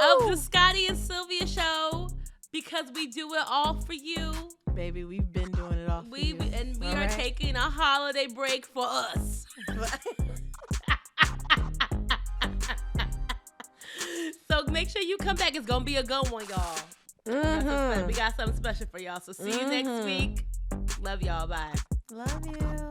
of the Scottie and Sylvia Show, because we do it all for you. Baby, we've been doing it all for you. And we All are right? taking a holiday break for us. So So make sure you come back. It's going to be a good one, y'all. We got something special for y'all. So see you next week. Love y'all. Bye. Love you.